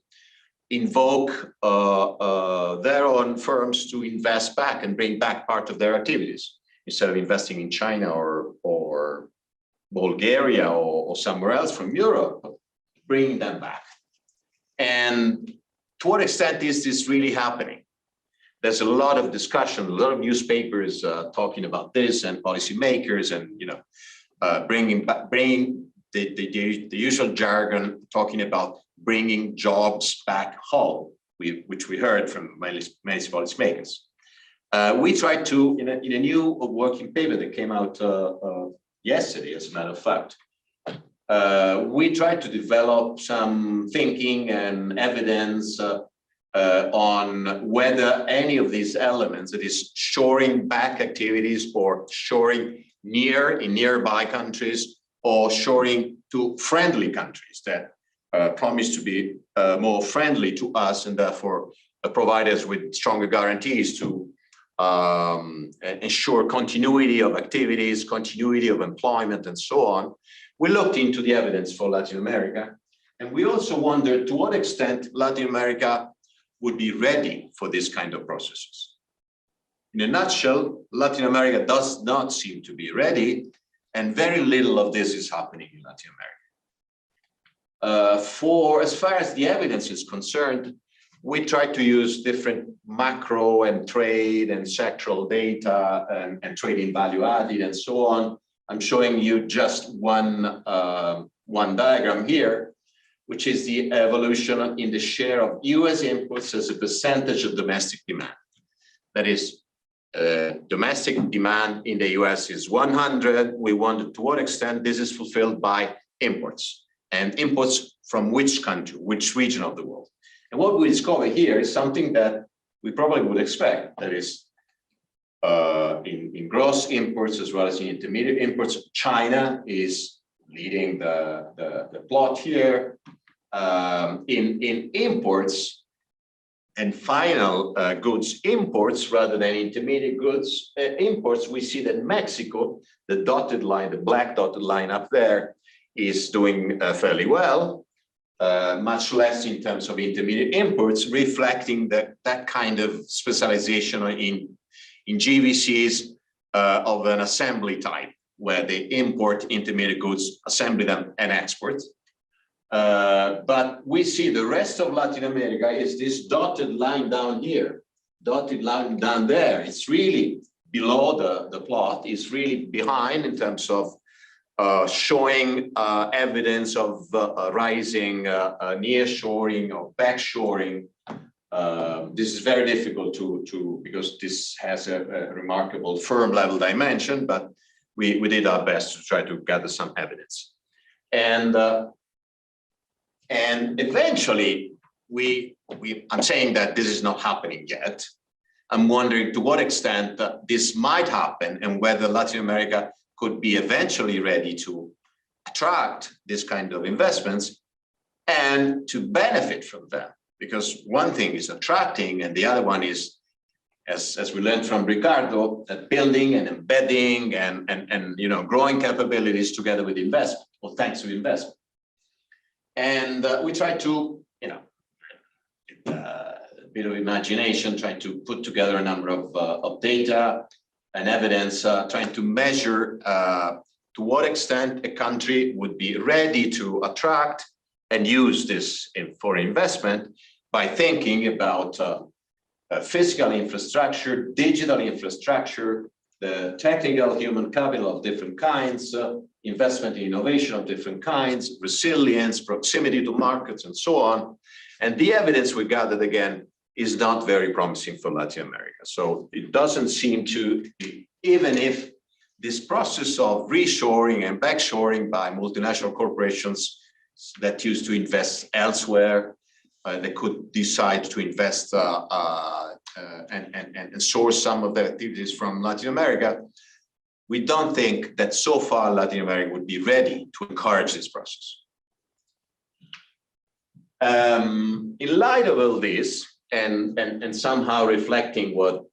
invoke their own firms to invest back and bring back part of their activities instead of investing in China or Bulgaria or somewhere else from Europe, bringing them back. And to what extent is this really happening? There's a lot of discussion, a lot of newspapers talking about this, and policymakers, and bringing the usual jargon, talking about bringing jobs back home, which we heard from many policymakers. We tried to, in a new working paper that came out yesterday, as a matter of fact, we tried to develop some thinking and evidence on whether any of these elements, that is shoring back activities or shoring in nearby countries or shoring to friendly countries that promise to be more friendly to us and therefore provide us with stronger guarantees to ensure continuity of activities, continuity of employment, and so on. We looked into the evidence for Latin America, and we also wondered to what extent Latin America would be ready for this kind of processes. In a nutshell, Latin America does not seem to be ready, and very little of this is happening in Latin America. For as far as the evidence is concerned, we tried to use different macro and trade and sectoral data and trading value added and so on. I'm showing you just one diagram here, which is the evolution in the share of US inputs as a percentage of domestic demand. That is, domestic demand in the US is 100. We wondered to what extent this is fulfilled by imports, and imports from which country, which region of the world. And what we discover here is something that we probably would expect. That is, in gross imports as well as in intermediate imports, China is leading the plot here. In imports and final goods imports rather than intermediate goods imports, we see that Mexico, the dotted line, the black dotted line up there, is doing fairly well, much less in terms of intermediate imports, reflecting that kind of specialization in GVCs of an assembly type, where they import intermediate goods, assemble them, and export. But we see the rest of Latin America is this dotted line down here, dotted line down there. It's really below the plot, it's really behind in terms of showing evidence of rising nearshoring or backshoring. This is very difficult to because this has a remarkable firm level dimension, but we did our best to try to gather some evidence. And eventually, I'm saying that this is not happening yet. I'm wondering to what extent this might happen and whether Latin America could be eventually ready to attract this kind of investments and to benefit from them. Because one thing is attracting and the other one is, as we learned from Riccardo, that building and embedding and you know, growing capabilities together with investment, or thanks to investment. And we try to, you know, a bit of imagination, trying to put together a number of data and evidence, trying to measure to what extent a country would be ready to attract and use this for investment by thinking about physical infrastructure, digital infrastructure, the technical human capital of different kinds, investment in innovation of different kinds, resilience, proximity to markets, and so on. And the evidence we gathered, again, is not very promising for Latin America. So it doesn't seem to be, even if this process of reshoring and backshoring by multinational corporations that used to invest elsewhere, they could decide to invest and source some of their activities from Latin America. We don't think that so far Latin America would be ready to encourage this process. In light of all this, and somehow reflecting what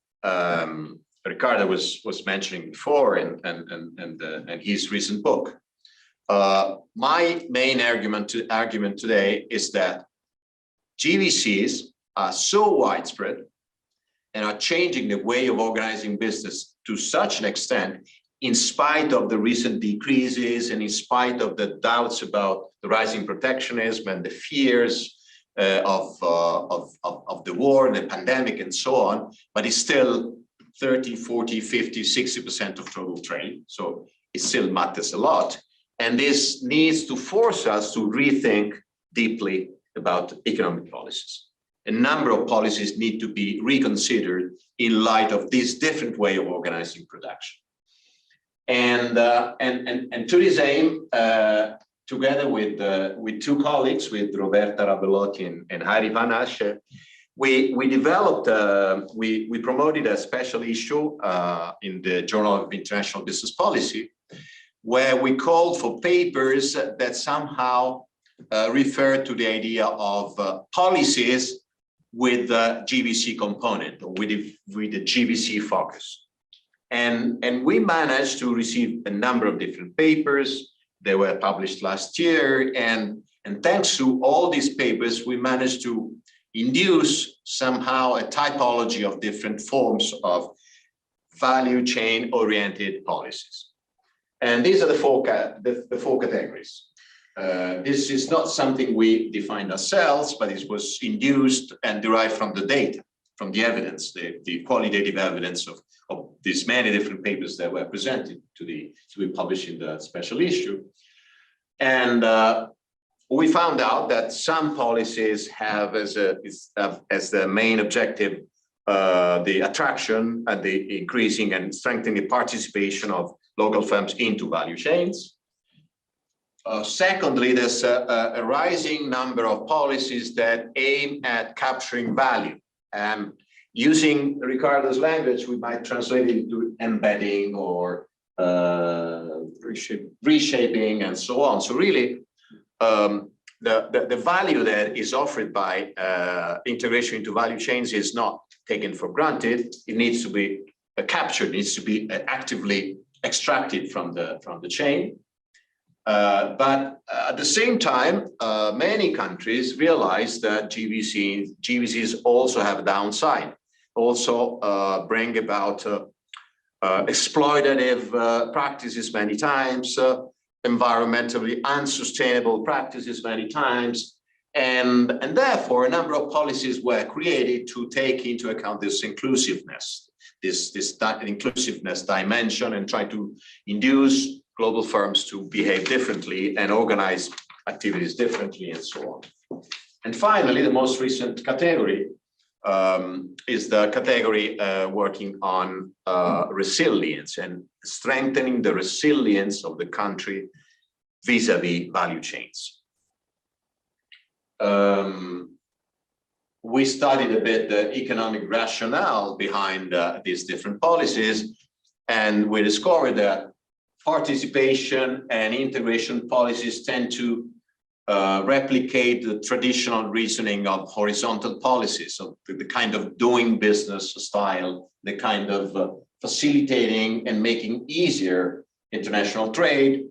Riccardo was mentioning before and his recent book, my main argument today is that GVCs are so widespread and are changing the way of organizing business to such an extent, in spite of the recent decreases and in spite of the doubts about the rising protectionism and the fears of the war and the pandemic and so on, but it's still 30, 40, 50, 60% of total trade. So it still matters a lot. And this needs to force us to rethink deeply about economic policies. A number of policies need to be reconsidered in light of this different way of organizing production. And to this aim, together with two colleagues, with Roberta Rabelotti and Heidi Van Asche, we developed, we promoted a special issue in the Journal of International Business Policy, where we called for papers that somehow refer to the idea of policies with the GVC component, or with the GVC focus. And we managed to receive a number of different papers. They were published last year. And thanks to all these papers, we managed to induce somehow a typology of different forms of value chain oriented policies. And these are the four categories. This is not something we defined ourselves, but it was induced and derived from the data, from the evidence, the qualitative evidence of these many different papers that were presented to be published in the special issue. And we found out that some policies have as the main objective the attraction and the increasing and strengthening the participation of local firms into value chains. Secondly, there's a rising number of policies that aim at capturing value. Using Riccardo's language, we might translate it into embedding or reshaping and so on. So really, the value that is offered by integration into value chains is not taken for granted. It needs to be captured, needs to be actively extracted from the chain. But at the same time, many countries realize that GVCs also have a downside, also bring about exploitative practices many times, environmentally unsustainable practices many times, and therefore a number of policies were created to take into account this inclusiveness, this inclusiveness dimension, and try to induce global firms to behave differently and organize activities differently and so on. And finally, the most recent category is the category working on resilience and strengthening the resilience of the country vis-a-vis value chains. we studied a bit the economic rationale behind these different policies, and we discovered that participation and integration policies tend to replicate the traditional reasoning of horizontal policies, so the kind of doing business style, the kind of facilitating and making easier international trade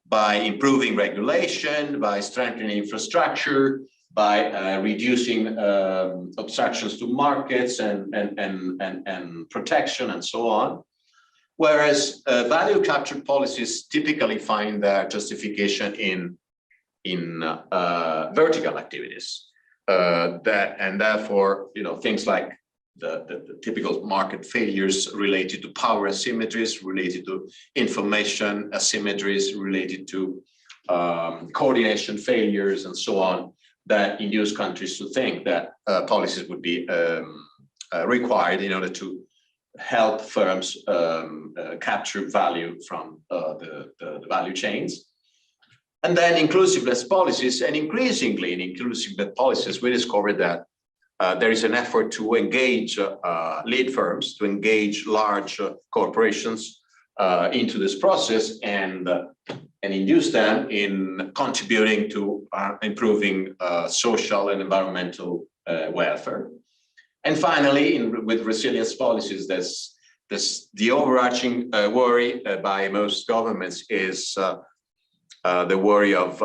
by improving regulation, by strengthening infrastructure, by reducing obstructions to markets and protection and so on. Whereas value capture policies typically find their justification in vertical activities, and therefore, things like the typical market failures related to power asymmetries, related to information asymmetries, related to coordination failures, and so on, that induce countries to think that policies would be required in order to help firms capture value from the value chains. And then inclusiveness policies, and increasingly in inclusiveness policies, we discovered that there is an effort to engage lead firms, to engage large corporations into this process and induce them in contributing to improving social and environmental welfare. And finally, with resilience policies, the overarching worry by most governments is the worry of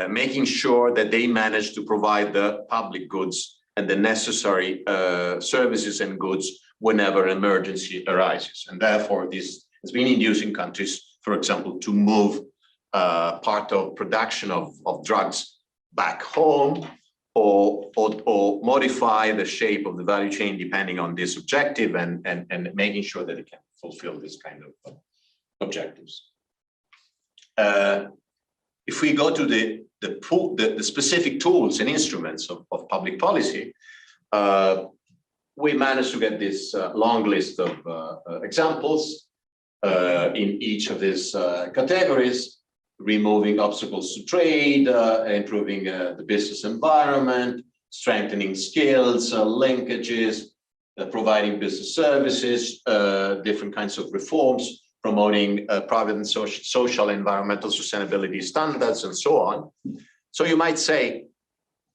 making sure that they manage to provide the public goods and the necessary services and goods whenever an emergency arises. And therefore, this has been inducing countries, for example, to move part of production of drugs back home, or modify the shape of the value chain depending on this objective, and making sure that it can fulfill this kind of objectives. If we go to the specific tools and instruments of public policy, we managed to get this long list of examples in each of these categories: removing obstacles to trade, improving the business environment, strengthening skills, linkages, providing business services, different kinds of reforms, promoting private and social environmental sustainability standards, and so on. So you might say,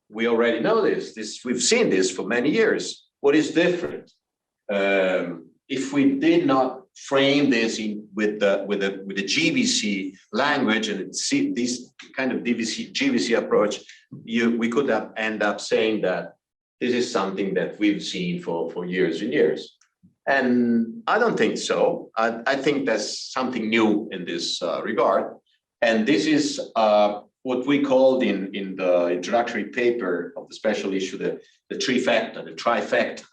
we already know this, we've seen this for many years. What is different? If we did not frame this with the GVC language and this kind of GVC approach, we could have end up saying that this is something that we've seen for years and years. And I don't think so. I think there's something new in this regard. And this is what we called in the introductory paper of the special issue, the trifecta,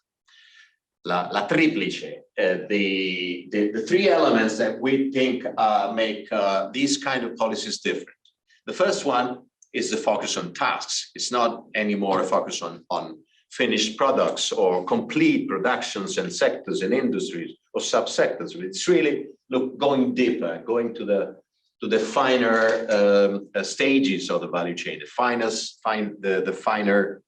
la triplice, the three elements that we think make these kind of policies different. The first one is the focus on tasks. It's not anymore a focus on finished products or complete productions and sectors and industries or subsectors. It's really going deeper, going to the finer stages of the value chain, the finer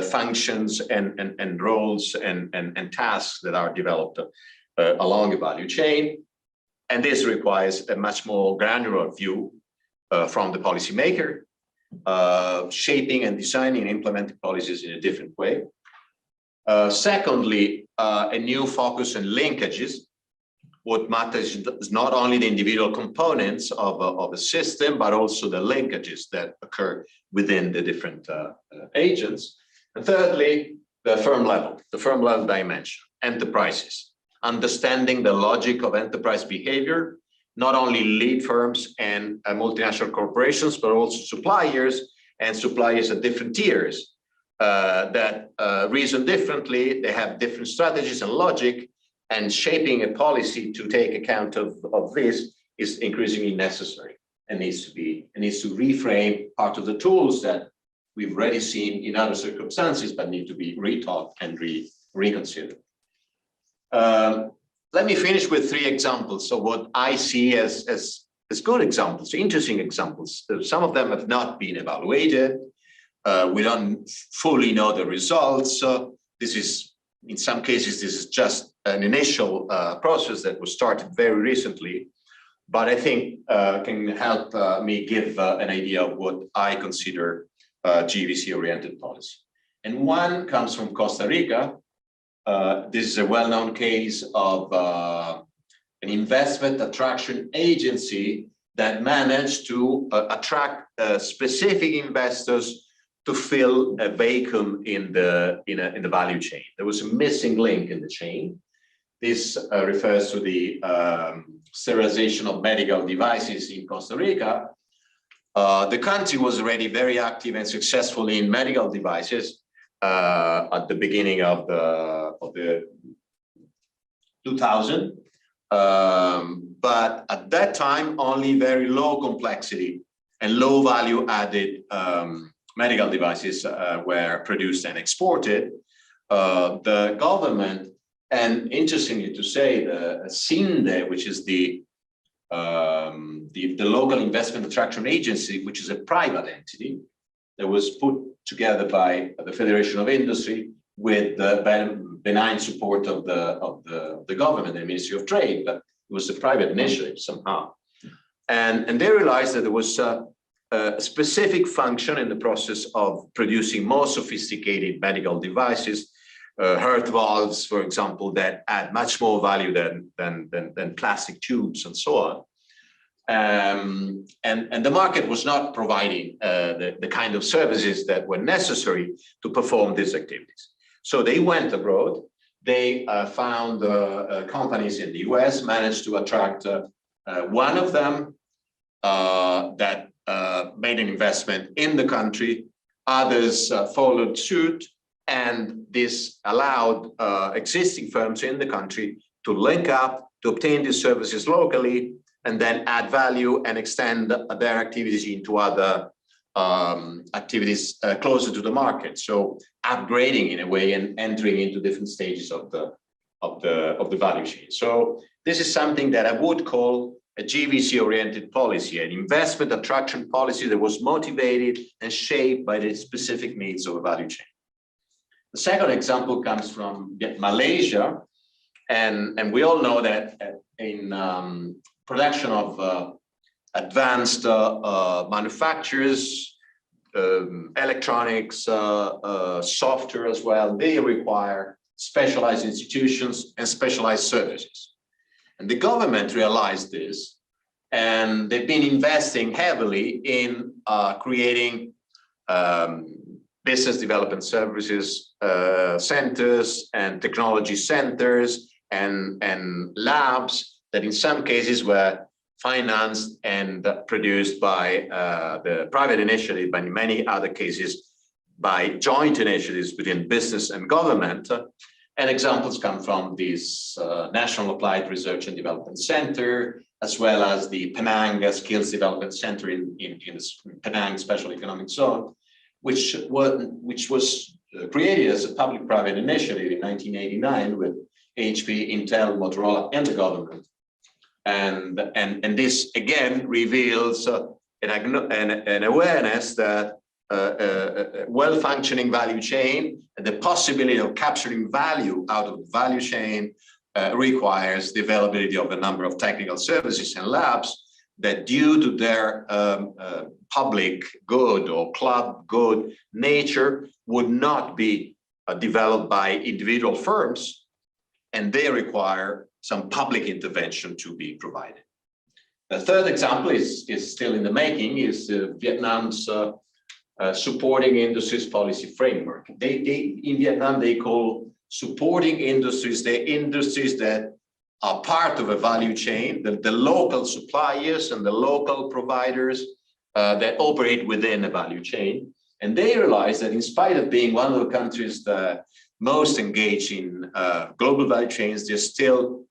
functions and roles and tasks that are developed along the value chain. And this requires a much more granular view from the policymaker, shaping and designing and implementing policies in a different way. Secondly, a new focus on linkages. What matters is not only the individual components of a system, but also the linkages that occur within the different agents. And thirdly, the firm level dimension, enterprises, understanding the logic of enterprise behavior, not only lead firms and multinational corporations, but also suppliers and suppliers at different tiers that reason differently. They have different strategies and logic, and shaping a policy to take account of this is increasingly necessary and needs to reframe part of the tools that we've already seen in other circumstances, but need to be retaught and reconsidered. Let me finish with three examples of what I see as good examples, interesting examples. Some of them have not been evaluated. We don't fully know the results. This is, in some cases, this is just an initial process that was started very recently, but I think can help me give an idea of what I consider GVC-oriented policy. And one comes from Costa Rica. This is a well-known case of an investment attraction agency that managed to attract specific investors to fill a vacuum in the value chain. There was a missing link in the chain. This refers to the sterilization of medical devices in Costa Rica. The country was already very active and successful in medical devices at the beginning of the 2000. But at that time, only very low complexity and low value added medical devices were produced and exported. The government, and interestingly to say, the CINDE, which is the local investment attraction agency, which is a private entity that was put together by the Federation of Industry with the benign support of the government and Ministry of Trade, but it was a private initiative somehow. And they realized that there was a specific function in the process of producing more sophisticated medical devices, heart valves, for example, that add much more value than plastic tubes and so on. And the market was not providing the kind of services that were necessary to perform these activities. So they went abroad. They found companies in the US, managed to attract one of them that made an investment in the country. Others followed suit, and this allowed existing firms in the country to link up, to obtain these services locally, and then add value and extend their activities into other activities closer to the market. So upgrading in a way and entering into different stages of the value chain. So this is something that I would call a GVC-oriented policy, an investment attraction policy that was motivated and shaped by the specific needs of a value chain. The second example comes from Malaysia, and we all know that in production of advanced manufacturers, electronics, software as well, they require specialized institutions and specialized services. And the government realized this, and they've been investing heavily in creating business development services centers and technology centers and labs that in some cases were financed and produced by the private initiative, but in many other cases by joint initiatives between business and government. And examples come from this National Applied Research and Development Center, as well as the Penang Skills Development Center in Penang Special Economic Zone, which was created as a public-private initiative in 1989 with HP, Intel, Motorola, and the government. And this again reveals an awareness that a well-functioning value chain and the possibility of capturing value out of the value chain requires the availability of a number of technical services and labs that, due to their public good or club good nature, would not be developed by individual firms, and they require some public intervention to be provided. The third example is still in the making, is Vietnam's supporting industries policy framework. In Vietnam, they call supporting industries the industries that are part of a value chain, the local suppliers and the local providers that operate within a value chain. And they realize that in spite of being one of the countries that most engaged in global value chains, they're still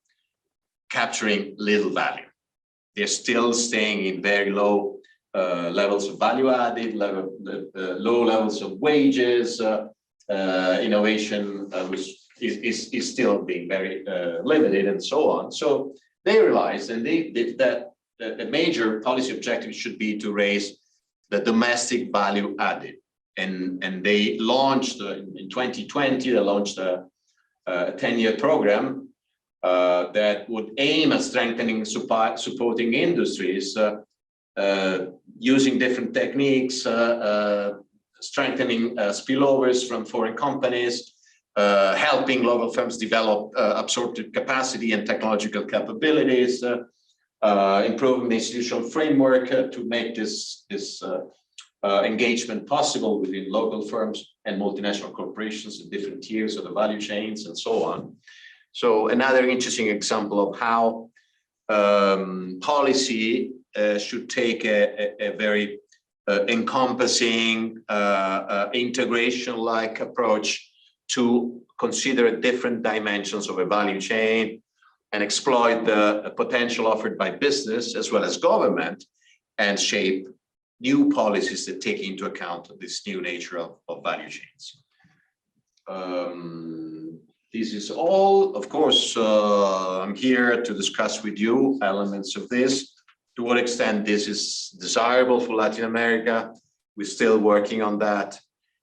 capturing little value. They're still staying in very low levels of value added, low levels of wages, innovation is still being very limited, and so on. So they realized that a major policy objective should be to raise the domestic value added. and they launched in 2020. They launched a 10-year program that would aim at strengthening supporting industries using different techniques, strengthening spillovers from foreign companies, helping local firms develop absorptive capacity and technological capabilities, improving the institutional framework to make this engagement possible within local firms and multinational corporations at different tiers of the value chains and so on. So another interesting example of how policy should take a very encompassing integration-like approach to consider different dimensions of a value chain and exploit the potential offered by business as well as government and shape new policies that take into account this new nature of value chains. This is all, of course, I'm here to discuss with you elements of this. To what extent this is desirable for Latin America, we're still working on that.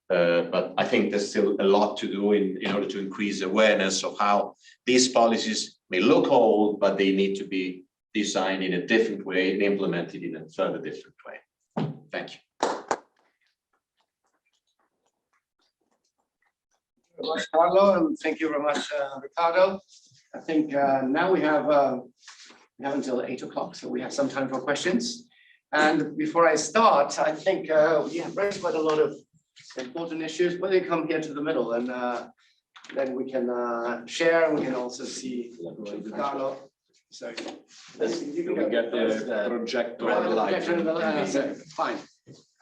But I think there's still a lot to do in order to increase awareness of how these policies may look old, but they need to be designed in a different way and implemented in a further different way. Thank you. Thank you very much, Carlo, and thank you very much, Riccardo. I think now we have until 8 o'clock, so we have some time for questions. And before I start, I think we have raised quite a lot of important issues. Why don't you come here to the middle, and then we can share, and we can also see Carlo. So you can get the projector. Fine.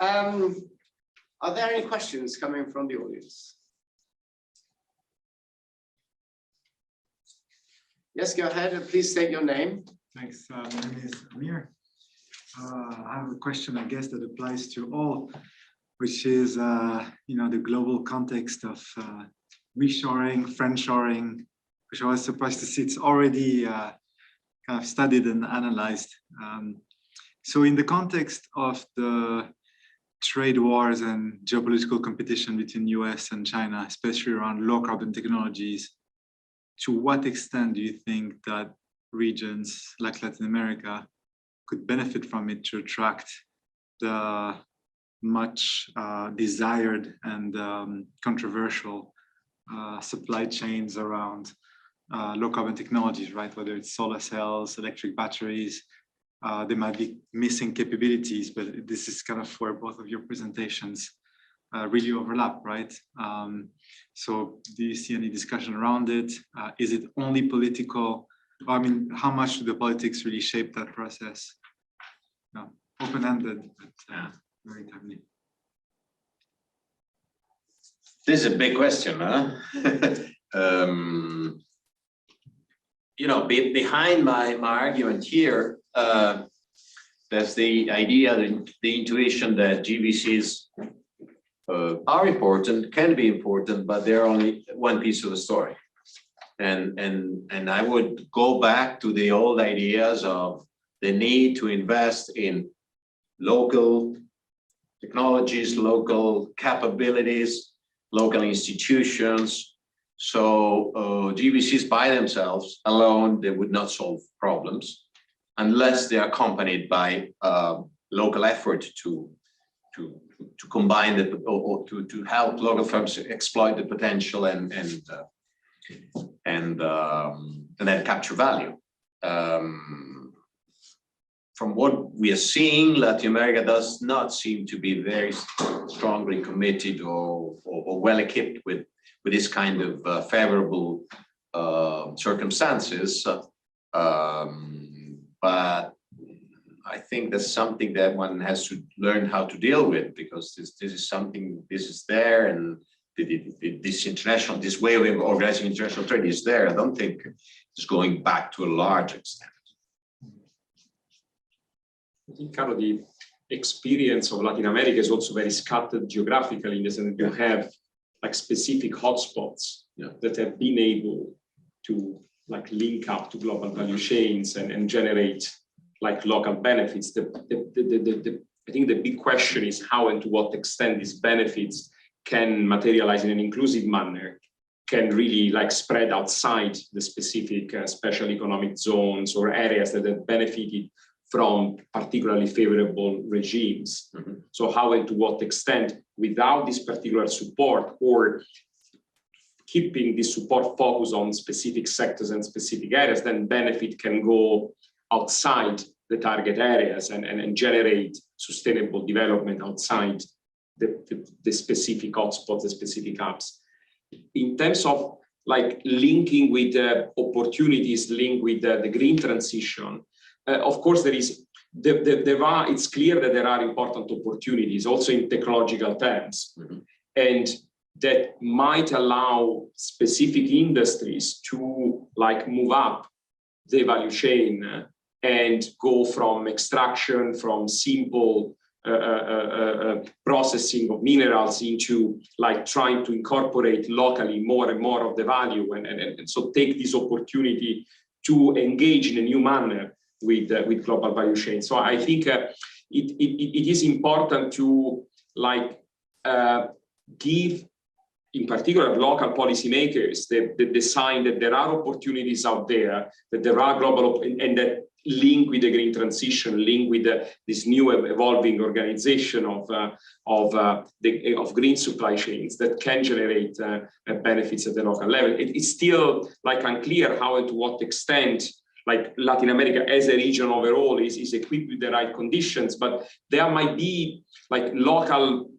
Are there any questions coming from the audience? Yes, go ahead, and please state your name. Thanks. My name is Amir. I have a question, I guess, that applies to all, which is, the global context of reshoring, friendshoring, which I was surprised to see it's already kind of studied and analyzed. So in the context of the trade wars and geopolitical competition between US and China, especially around low carbon technologies, to what extent do you think that regions like Latin America could benefit from it to attract the much desired and controversial supply chains around low carbon technologies, right? Whether it's solar cells, electric batteries, they might be missing capabilities, but this is kind of where both of your presentations really overlap, right? So do you see any discussion around it? Is it only political? I mean, how much do the politics really shape that process? No, open-ended, but very timely. This is a big question, huh? Behind my argument here, there's the idea, the intuition that GVCs are important, can be important, but they're only one piece of the story. And I would go back to the old ideas of the need to invest in local technologies, local capabilities, local institutions. So GVCs by themselves alone, they would not solve problems unless they are accompanied by local effort to combine the or to help local firms exploit the potential and then capture value. From what we are seeing, Latin America does not seem to be very strongly committed or well equipped with this kind of favorable circumstances. But I think that's something that one has to learn how to deal with, because this is something, this is there, and this way of organizing international trade is there. I don't think it's going back to a large extent. I think, Carlo, the experience of Latin America is also very scattered geographically, in the sense that you have like specific hotspots that have been able to like link up to global value chains and generate like local benefits. The I think the big question is how and to what extent these benefits can materialize in an inclusive manner, can really like spread outside the specific special economic zones or areas that have benefited from particularly favorable regimes. Mm-hmm. So how and to what extent, without this particular support or keeping this support focused on specific sectors and specific areas, then benefit can go outside the target areas and generate sustainable development outside the specific hotspots, the specific hubs. In terms of like linking with opportunities linked with the green transition, of course, it's clear that there are important opportunities also in technological terms. Mm-hmm. And that might allow specific industries to like move up the value chain and go from extraction, from simple processing of minerals into like trying to incorporate locally more and more of the value and so take this opportunity to engage in a new manner with global value chain. So I think it is important to like give in particular local policymakers the sign that there are opportunities out there, that there are global and that link with the green transition, link with this new evolving organization of green supply chains that can generate benefits at the local level. It's still like unclear how and to what extent like Latin America as a region overall is equipped with the right conditions, but there might be like local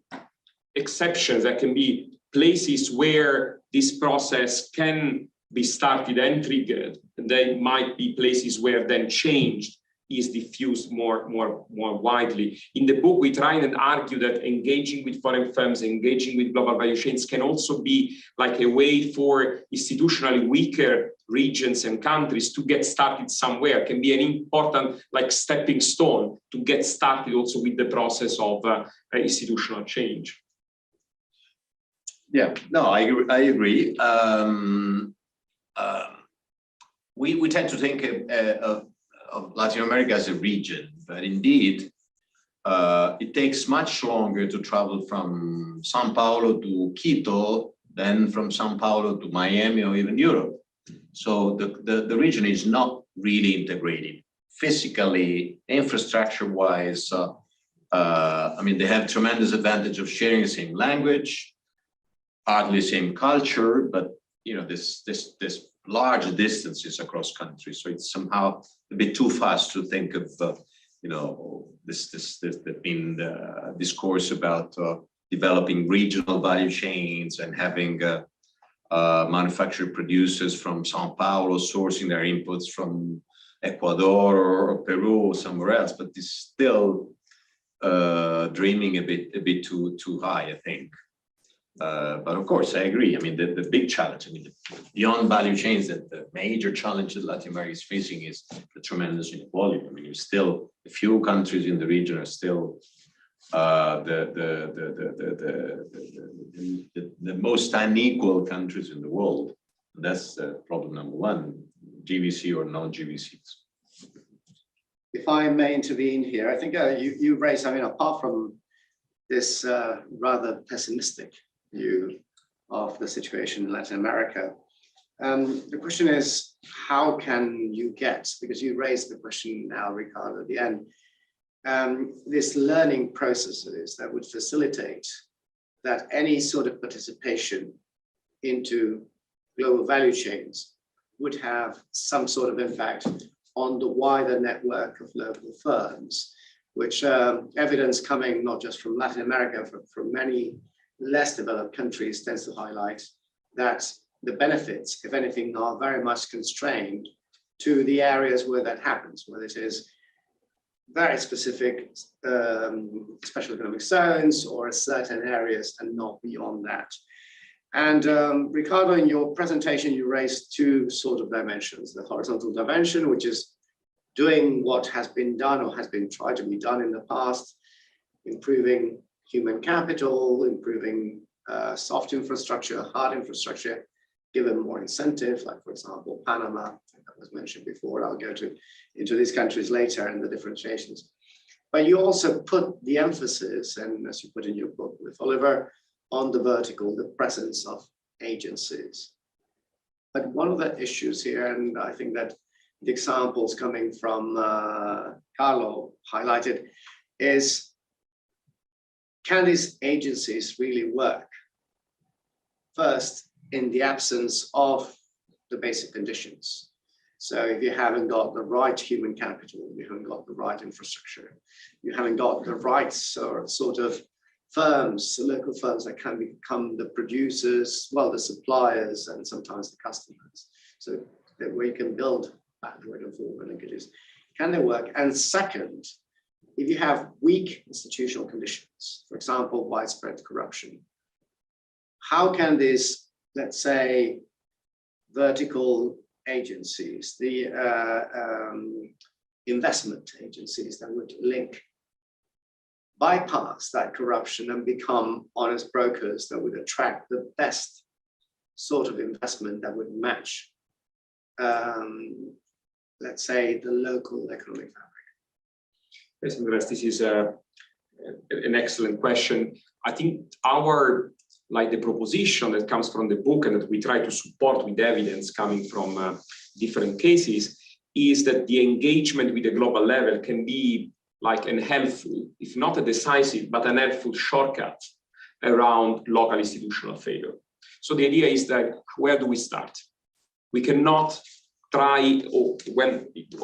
exceptions. There can be places where this process can be started and triggered, and there might be places where then change is diffused more widely. In the book, we try and argue that engaging with foreign firms, engaging with global value chains can also be like a way for institutionally weaker regions and countries to get started somewhere, can be an important like stepping stone to get started also with the process of institutional change. Yeah, no, I agree. We tend to think of Latin America as a region, but indeed, it takes much longer to travel from Sao Paulo to Quito than from Sao Paulo to Miami or even Europe. So the region is not really integrated physically, infrastructure-wise. I mean, they have tremendous advantage of sharing the same language, hardly same culture, but you know, this large distances across countries. So it's somehow a bit too fast to think of, you know, this discourse about developing regional value chains and having manufactured producers from Sao Paulo sourcing their inputs from Ecuador or Peru or somewhere else. But it's still dreaming a bit too high, I think. But of course, I agree. I mean, the big challenge, I mean, beyond value chains, that the major challenge that Latin America is facing is the tremendous inequality. I mean, there's still a few countries in the region are still the most unequal countries in the world. And that's problem number one, GVC or non-GVCs. If I may intervene here, I think you raised, I mean, apart from this rather pessimistic view of the situation in Latin America, the question is, how can you get, because you raised the question now, Riccardo, at the end, this learning processes that would facilitate that any sort of participation into global value chains would have some sort of impact on the wider network of local firms, which evidence coming not just from Latin America, but from many less developed countries tends to highlight that the benefits, if anything, are very much constrained to the areas where that happens, whether it is very specific special economic zones or certain areas and not beyond that. And Riccardo, in your presentation, you raised two sort of dimensions: the horizontal dimension, which is doing what has been done or has been tried to be done in the past, improving human capital, improving soft infrastructure, hard infrastructure, given more incentive, like for example, Panama, that was mentioned before. I'll go into these countries later and the differentiations. But you also put the emphasis, and as you put in your book with Oliver, on the vertical, the presence of agencies. But one of the issues here, and I think that the examples coming from Carlo highlighted, is can these agencies really work? First, in the absence of the basic conditions. So if you haven't got the right human capital, you haven't got the right infrastructure, you haven't got the right sort of firms, local firms that can become the producers, well, the suppliers, and sometimes the customers. So that we can build backward and forward linkages. Can they work? And second, if you have weak institutional conditions, for example, widespread corruption, how can this, let's say, vertical agencies, the investment agencies that would link, bypass that corruption and become honest brokers that would attract the best sort of investment that would match, let's say, the local economic fabric? Yes, Andres, this is an excellent question. I think the proposition that comes from the book and that we try to support with evidence coming from different cases is that the engagement with the global level can be like an helpful, if not a decisive, but an helpful shortcut around local institutional failure. So the idea is that where do we start? We cannot try,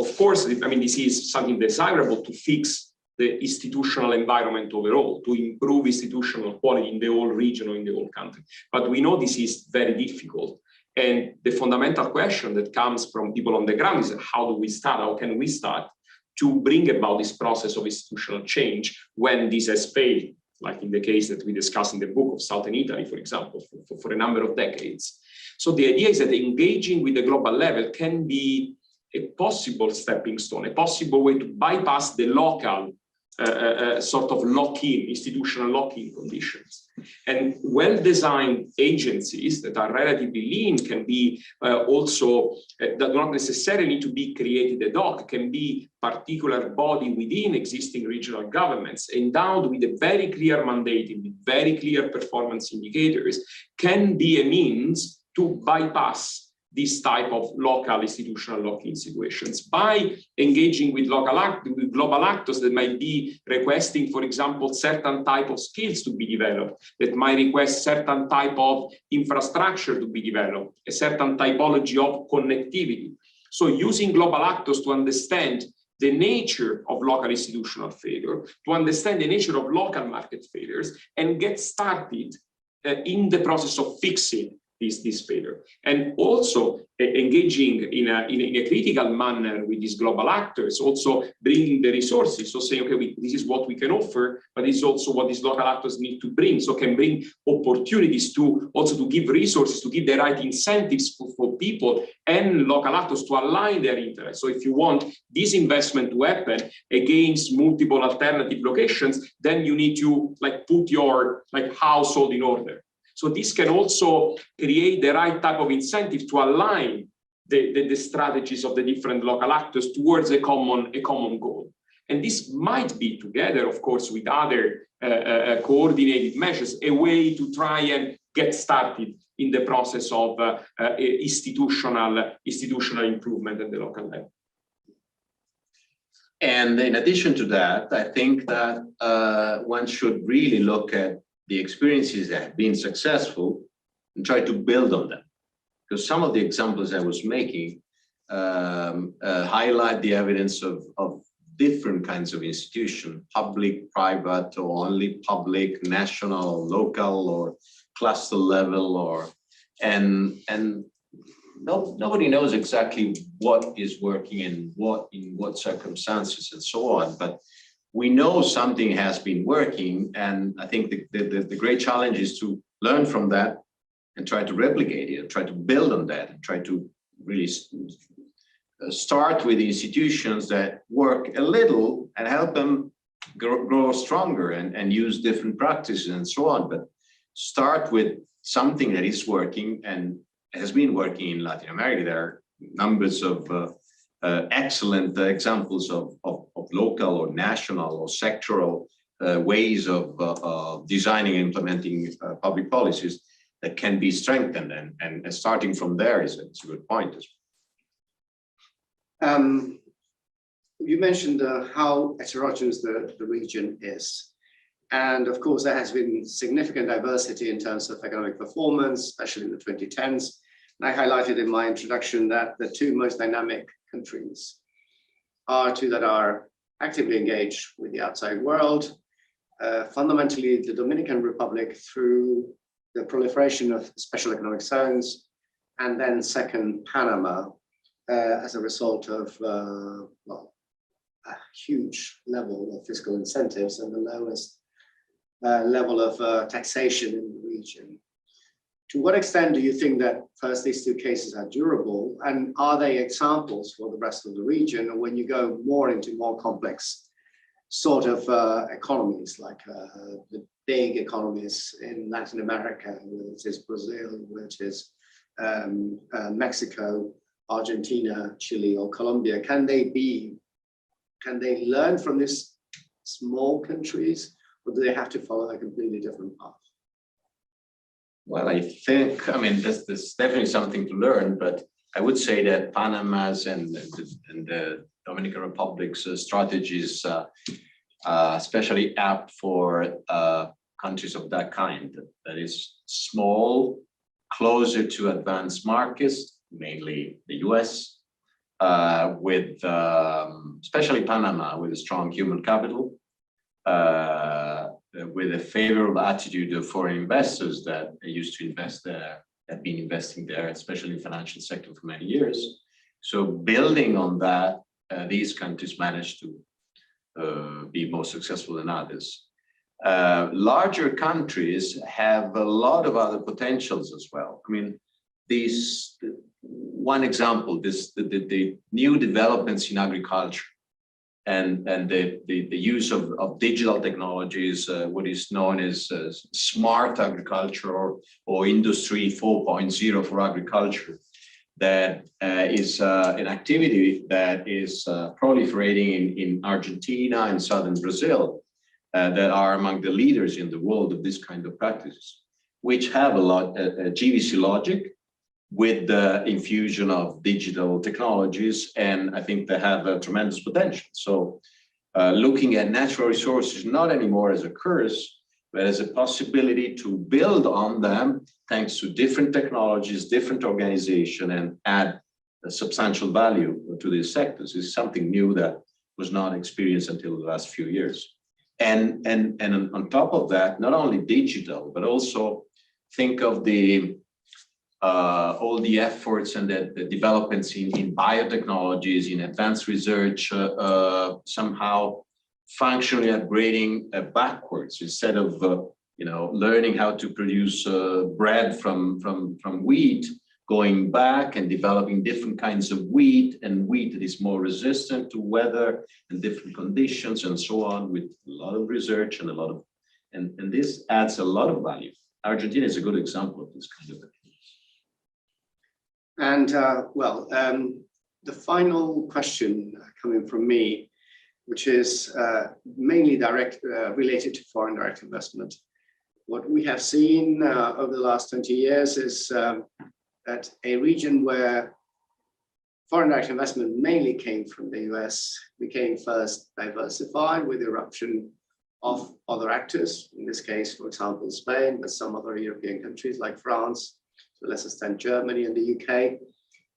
of course, I mean, this is something desirable to fix the institutional environment overall, to improve institutional quality in the whole region or in the whole country. But we know this is very difficult. And the fundamental question that comes from people on the ground is how do we start? How can we start to bring about this process of institutional change when this has failed, like in the case that we discuss in the book of Southern Italy, for example, for a number of decades. So the idea is that engaging with the global level can be a possible stepping stone, a possible way to bypass the local sort of lock-in, institutional lock-in conditions. And well-designed agencies that are relatively lean can be also, that do not necessarily need to be created ad hoc, can be particular body within existing regional governments, endowed with a very clear mandate, with very clear performance indicators, can be a means to bypass this type of local institutional lock-in situations by engaging with global actors that might be requesting, for example, certain type of skills to be developed, that might request certain type of infrastructure to be developed, a certain typology of connectivity. So using global actors to understand the nature of local institutional failure, to understand the nature of local market failures, and get started in the process of fixing this failure, and also engaging in a critical manner with these global actors, also bringing the resources, so saying, okay, this is what we can offer, but this is also what these local actors need to bring, so can bring opportunities to also to give resources, to give the right incentives for people and local actors to align their interests. So if you want this investment to happen against multiple alternative locations, then you need to put your household in order. So this can also create the right type of incentive to align the strategies of the different local actors towards a common goal. And this might be together, of course, with other coordinated measures, a way to try and get started in the process of institutional improvement at the local level. And in addition to that, I think that one should really look at the experiences that have been successful and try to build on them. Because some of the examples I was making highlight the evidence of different kinds of institutions, public, private, or only public, national, local, or cluster level, and nobody knows exactly what is working and in what circumstances and so on. But we know something has been working, and I think the great challenge is to learn from that and try to replicate it, and try to build on that, and try to really start with the institutions that work a little and help them grow stronger and use different practices and so on. But start with something that is working and has been working in Latin America. There are numbers of excellent examples of local or national or sectoral ways of designing and implementing public policies that can be strengthened, and starting from there is a good point. You mentioned how heterogeneous the region is. And of course, there has been significant diversity in terms of economic performance, especially in the 2010s. And I highlighted in my introduction that the two most dynamic countries are two that are actively engaged with the outside world. Fundamentally, the Dominican Republic through the proliferation of special economic zones, and then second, Panama, as a result of well, a huge level of fiscal incentives and the lowest level of taxation in the region. To what extent do you think that first these two cases are durable, and are they examples for the rest of the region? And when you go more into more complex sort of economies, like the big economies in Latin America, whether it is Brazil, whether it is Mexico, Argentina, Chile, or Colombia, can they learn from these small countries, or do they have to follow a completely different path? Well, I think, I mean, there's definitely something to learn, but I would say that Panama's and the Dominican Republic's strategies, especially apt for countries of that kind, that is small, closer to advanced markets, mainly the US, with especially Panama, with a strong human capital, with a favorable attitude of foreign investors that used to invest there, have been investing there, especially in the financial sector for many years. So building on that, these countries managed to be more successful than others. Larger countries have a lot of other potentials as well. I mean, these, one example, the new developments in agriculture and the use of digital technologies, what is known as smart agriculture or industry 4.0 for agriculture, that is an activity that is proliferating in Argentina and southern Brazil, that are among the leaders in the world of this kind of practices, which have a lot GVC logic with the infusion of digital technologies, and I think they have a tremendous potential. So looking at natural resources not anymore as a curse, but as a possibility to build on them thanks to different technologies, different organization, and add a substantial value to these sectors is something new that was not experienced until the last few years. And on top of that, not only digital, but also think of the all the efforts and the developments in biotechnologies, in advanced research, somehow functionally upgrading backwards instead of learning how to produce bread from wheat, going back and developing different kinds of wheat, and wheat that is more resistant to weather and different conditions and so on, with a lot of research and a lot of and this adds a lot of value. Argentina is a good example of this kind of thing. And the final question coming from me, which is mainly related to foreign direct investment. What we have seen over the last 20 years is that a region where foreign direct investment mainly came from the US became first diversified with the eruption of other actors, in this case, for example, Spain, but some other European countries like France, to a lesser extent Germany and the UK,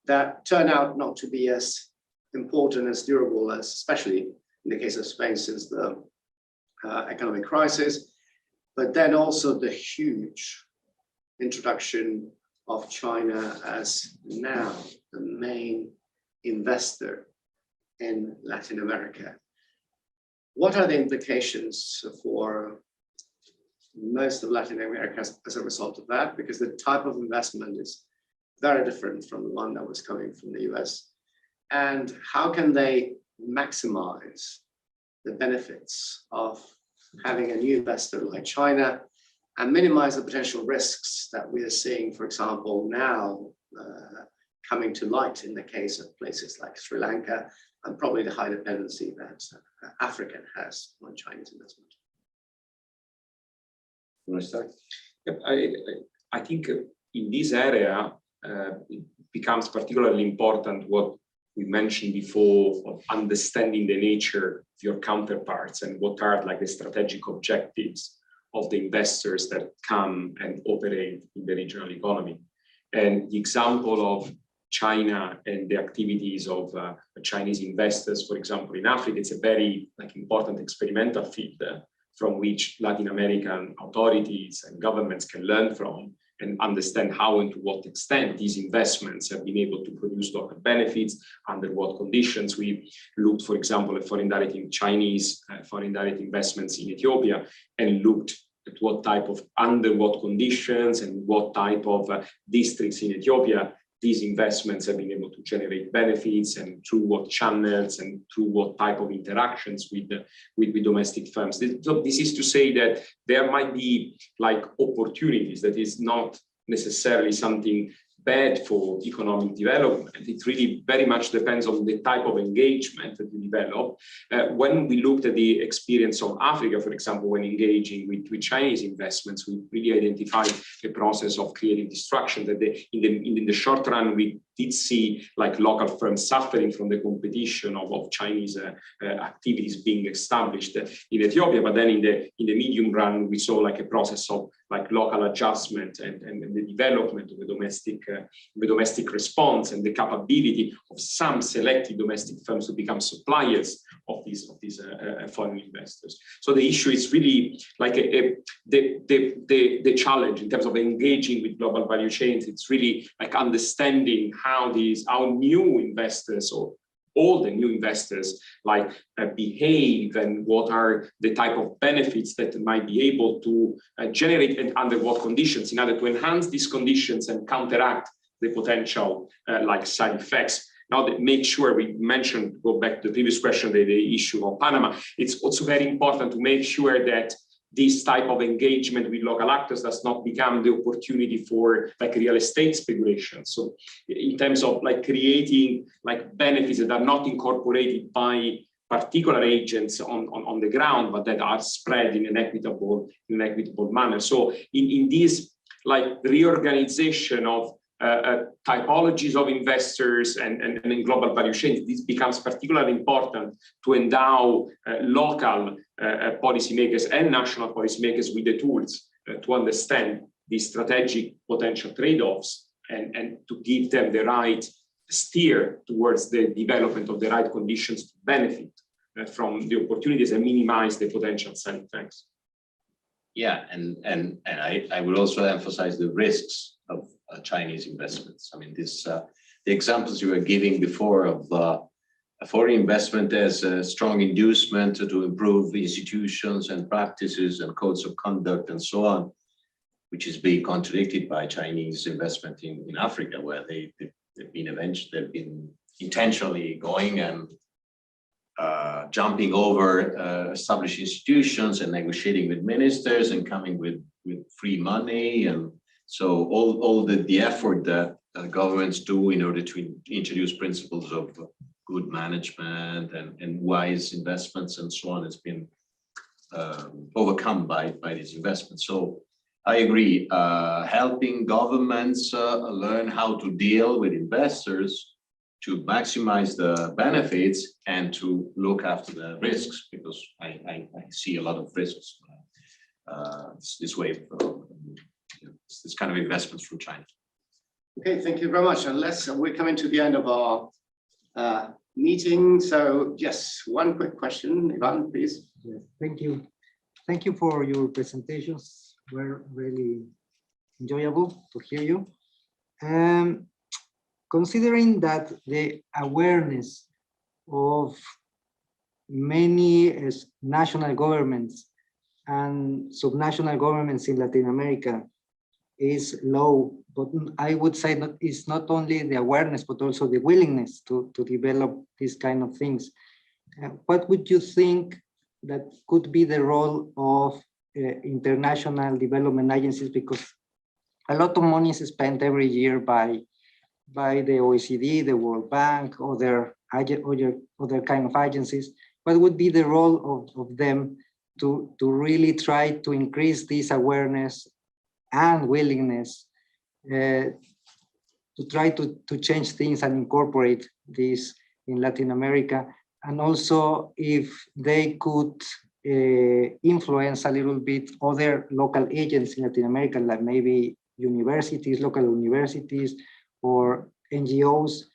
that turn out not to be as important, as durable as, especially in the case of Spain since the economic crisis, but then also the huge introduction of China as now the main investor in Latin America. What are the implications for most of Latin America as a result of that? Because the type of investment is very different from the one that was coming from the US. And how can they maximize the benefits of having a new investor like China and minimize the potential risks that we are seeing, for example, now coming to light in the case of places like Sri Lanka, and probably the high dependency that Africa has on Chinese investment. You want to start? Yep, I think in this area, it becomes particularly important what we mentioned before of understanding the nature of your counterparts and what are like the strategic objectives of the investors that come and operate in the regional economy. And the example of China and the activities of Chinese investors, for example, in Africa, it's a very important experimental field from which Latin American authorities and governments can learn from and understand how and to what extent these investments have been able to produce local benefits, under what conditions. We looked, for example, at Chinese foreign direct investments in Ethiopia, and looked at what type of, under what conditions and what type of districts in Ethiopia these investments have been able to generate benefits, and through what channels and through what type of interactions with domestic firms. So this is to say that there might be like opportunities that is not necessarily something bad for economic development. It really very much depends on the type of engagement that you develop. When we looked at the experience of Africa, for example, when engaging with Chinese investments, we really identified the process of creating destruction that in the short run, we did see like local firms suffering from the competition of Chinese activities being established in Ethiopia. But then in the medium run, we saw like a process of like local adjustment and the development of the domestic response, and the capability of some selected domestic firms to become suppliers of these foreign investors. So the issue is really like the challenge in terms of engaging with global value chains. It's really like understanding how new investors, or all the new investors, like behave, and what are the type of benefits that might be able to generate, and under what conditions, in order to enhance these conditions and counteract the potential like side effects. Now, that make sure we mentioned, go back to the previous question, the issue of Panama. It's also very important to make sure that this type of engagement with local actors does not become the opportunity for like real estate speculation. So in terms of like creating like benefits that are not incorporated by particular agents on the ground, but that are spread in an equitable manner. So in this like reorganization of typologies of investors and in global value chains, this becomes particularly important to endow local policymakers and national policymakers with the tools to understand the strategic potential trade-offs, and to give them the right steer towards the development of the right conditions to benefit from the opportunities and minimize the potential side effects. Yeah, and I would also emphasize the risks of Chinese investments. I mean, the examples you were giving before of a foreign investment as a strong inducement to improve institutions and practices and codes of conduct and so on, which is being contradicted by Chinese investment in Africa, where they've been intentionally going and jumping over established institutions and negotiating with ministers and coming with free money. And so all the effort that governments do in order to introduce principles of good management and wise investments and so on has been overcome by these investments. So I agree, helping governments learn how to deal with investors to maximize the benefits and to look after the risks, because I see a lot of risks this way, this kind of investments from China. Okay, thank you very much. Unless we're coming to the end of our meeting, so yes, one quick question, Ivan, please. Yes, thank you. Thank you for your presentations. Were really enjoyable to hear you. Considering that the awareness of many national governments and subnational governments in Latin America is low, but I would say that it's not only the awareness, but also the willingness to develop these kind of things. What would you think that could be the role of international development agencies? Because a lot of money is spent every year by by the OECD, the World Bank, other kind of agencies. What would be the role of them to really try to increase this awareness and willingness to try to change things and incorporate this in Latin America? And also if they could influence a little bit other local agents in Latin America, like maybe universities, local universities, or NGOs,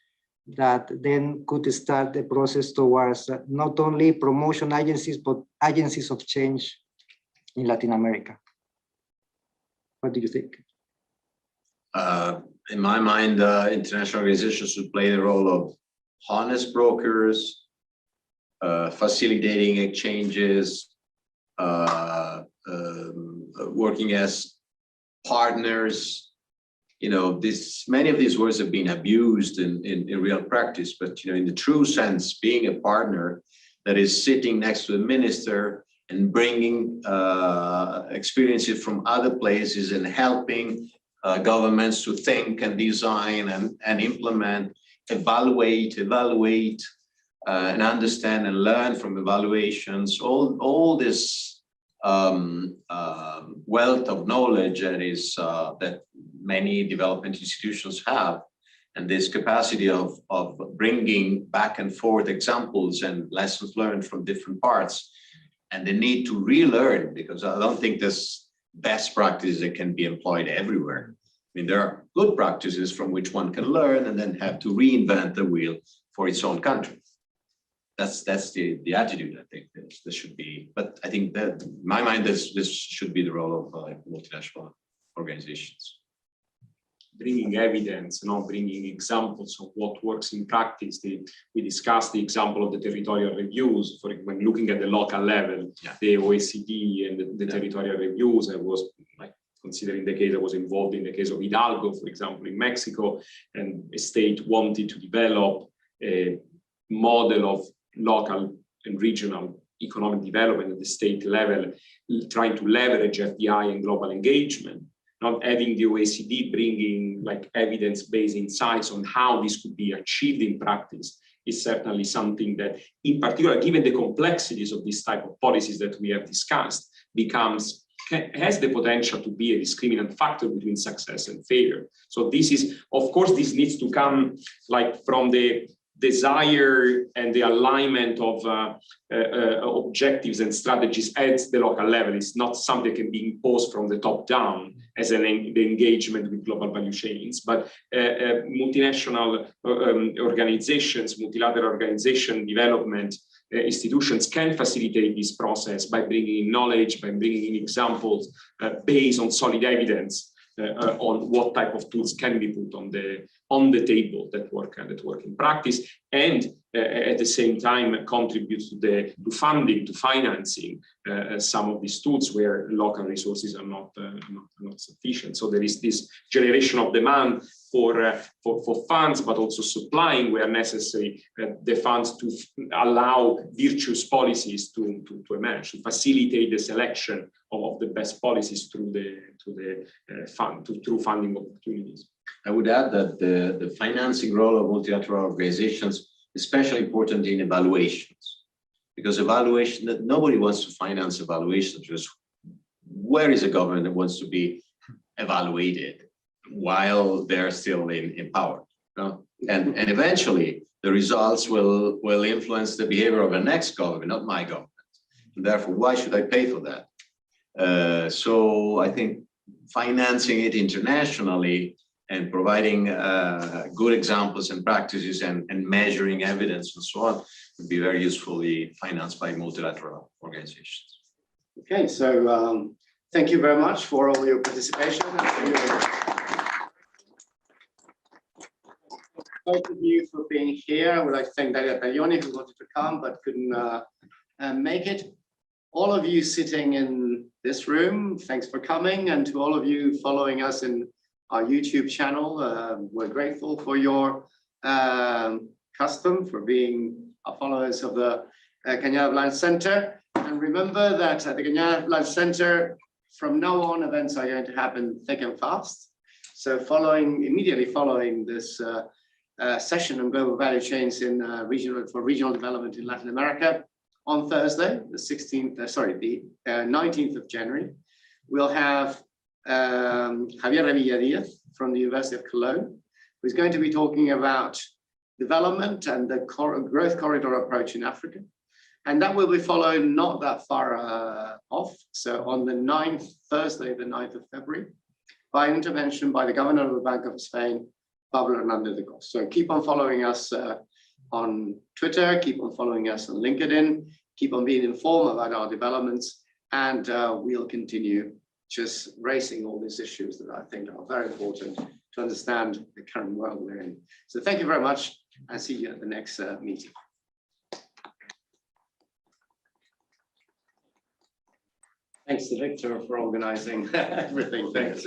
that then could start the process towards not only promotion agencies, but agencies of change in Latin America. What do you think? In my mind, international organizations should play the role of honest brokers, facilitating exchanges, working as partners. You know, many of these words have been abused in real practice, but you know, in the true sense, being a partner that is sitting next to the minister and bringing experiences from other places and helping governments to think and design and implement, evaluate and understand and learn from evaluations, all this wealth of knowledge that many development institutions have, and this capacity of bringing back and forth examples and lessons learned from different parts, and the need to relearn, because I don't think there's best practices that can be employed everywhere. I mean, there are good practices from which one can learn and then have to reinvent the wheel for its own country. That's the attitude I think this should be. But I think that in my mind, this should be the role of multinational organizations. Bringing evidence, bringing examples of what works in practice. We discussed the example of the territorial reviews for when looking at the local level, the OECD and the territorial reviews. I was considering the case I was involved in, the case of Hidalgo, for example, in Mexico, and a state wanted to develop a model of local and regional economic development at the state level, trying to leverage FDI and global engagement. Not having the OECD bringing evidence-based insights on how this could be achieved in practice is certainly something that, in particular, given the complexities of this type of policies that we have discussed, has the potential to be a discriminant factor between success and failure. So this is, of course, this needs to come from the desire and the alignment of objectives and strategies at the local level. It's not something that can be imposed from the top down as the engagement with global value chains, but multinational organizations, multilateral organization development institutions can facilitate this process by bringing in knowledge, by bringing in examples based on solid evidence on what type of tools can be put on the table that work in practice, and at the same time contribute to funding, to financing some of these tools where local resources are not sufficient. So there is this generation of demand for funds, but also supplying where necessary the funds to allow virtuous policies to emerge, to facilitate the selection of the best policies through through funding opportunities. I would add that the financing role of multilateral organizations is especially important in evaluations, because evaluation, that nobody wants to finance evaluations. Just where is a government that wants to be evaluated while they're still in power? No? And eventually the results will influence the behavior of the next government, not my government. And therefore, why should I pay for that? So I think financing it internationally and providing good examples and practices and measuring evidence and so on would be very usefully financed by multilateral organizations. Okay, so thank you very much for all your participation. Both of you for being here. I would like to thank Daria Taglioni, who wanted to come but couldn't make it. All of you sitting in this room, thanks for coming, and to all of you following us in our YouTube channel, we're grateful for your custom, for being our followers of the Cañada Blanch Center. And remember that at the Cañada Blanch Center, from now on, events are going to happen thick and fast. So immediately following this session on global value chains in regional development in Latin America, on Thursday, the 19th of January, we'll have Javier Revilla Diaz from the University of Cologne, who's going to be talking about development and the growth corridor approach in Africa. And that will be followed not that far off. So on the 9th, Thursday, the 9th of February, by an intervention by the governor of the Bank of Spain, Pablo Hernández de Cos. So keep on following us on Twitter, keep on following us on LinkedIn, keep on being informed about our developments, and we'll continue just raising all these issues that I think are very important to understand the current world we're in. So thank you very much, and see you at the next meeting. Thanks to Victor for organizing everything. Thanks.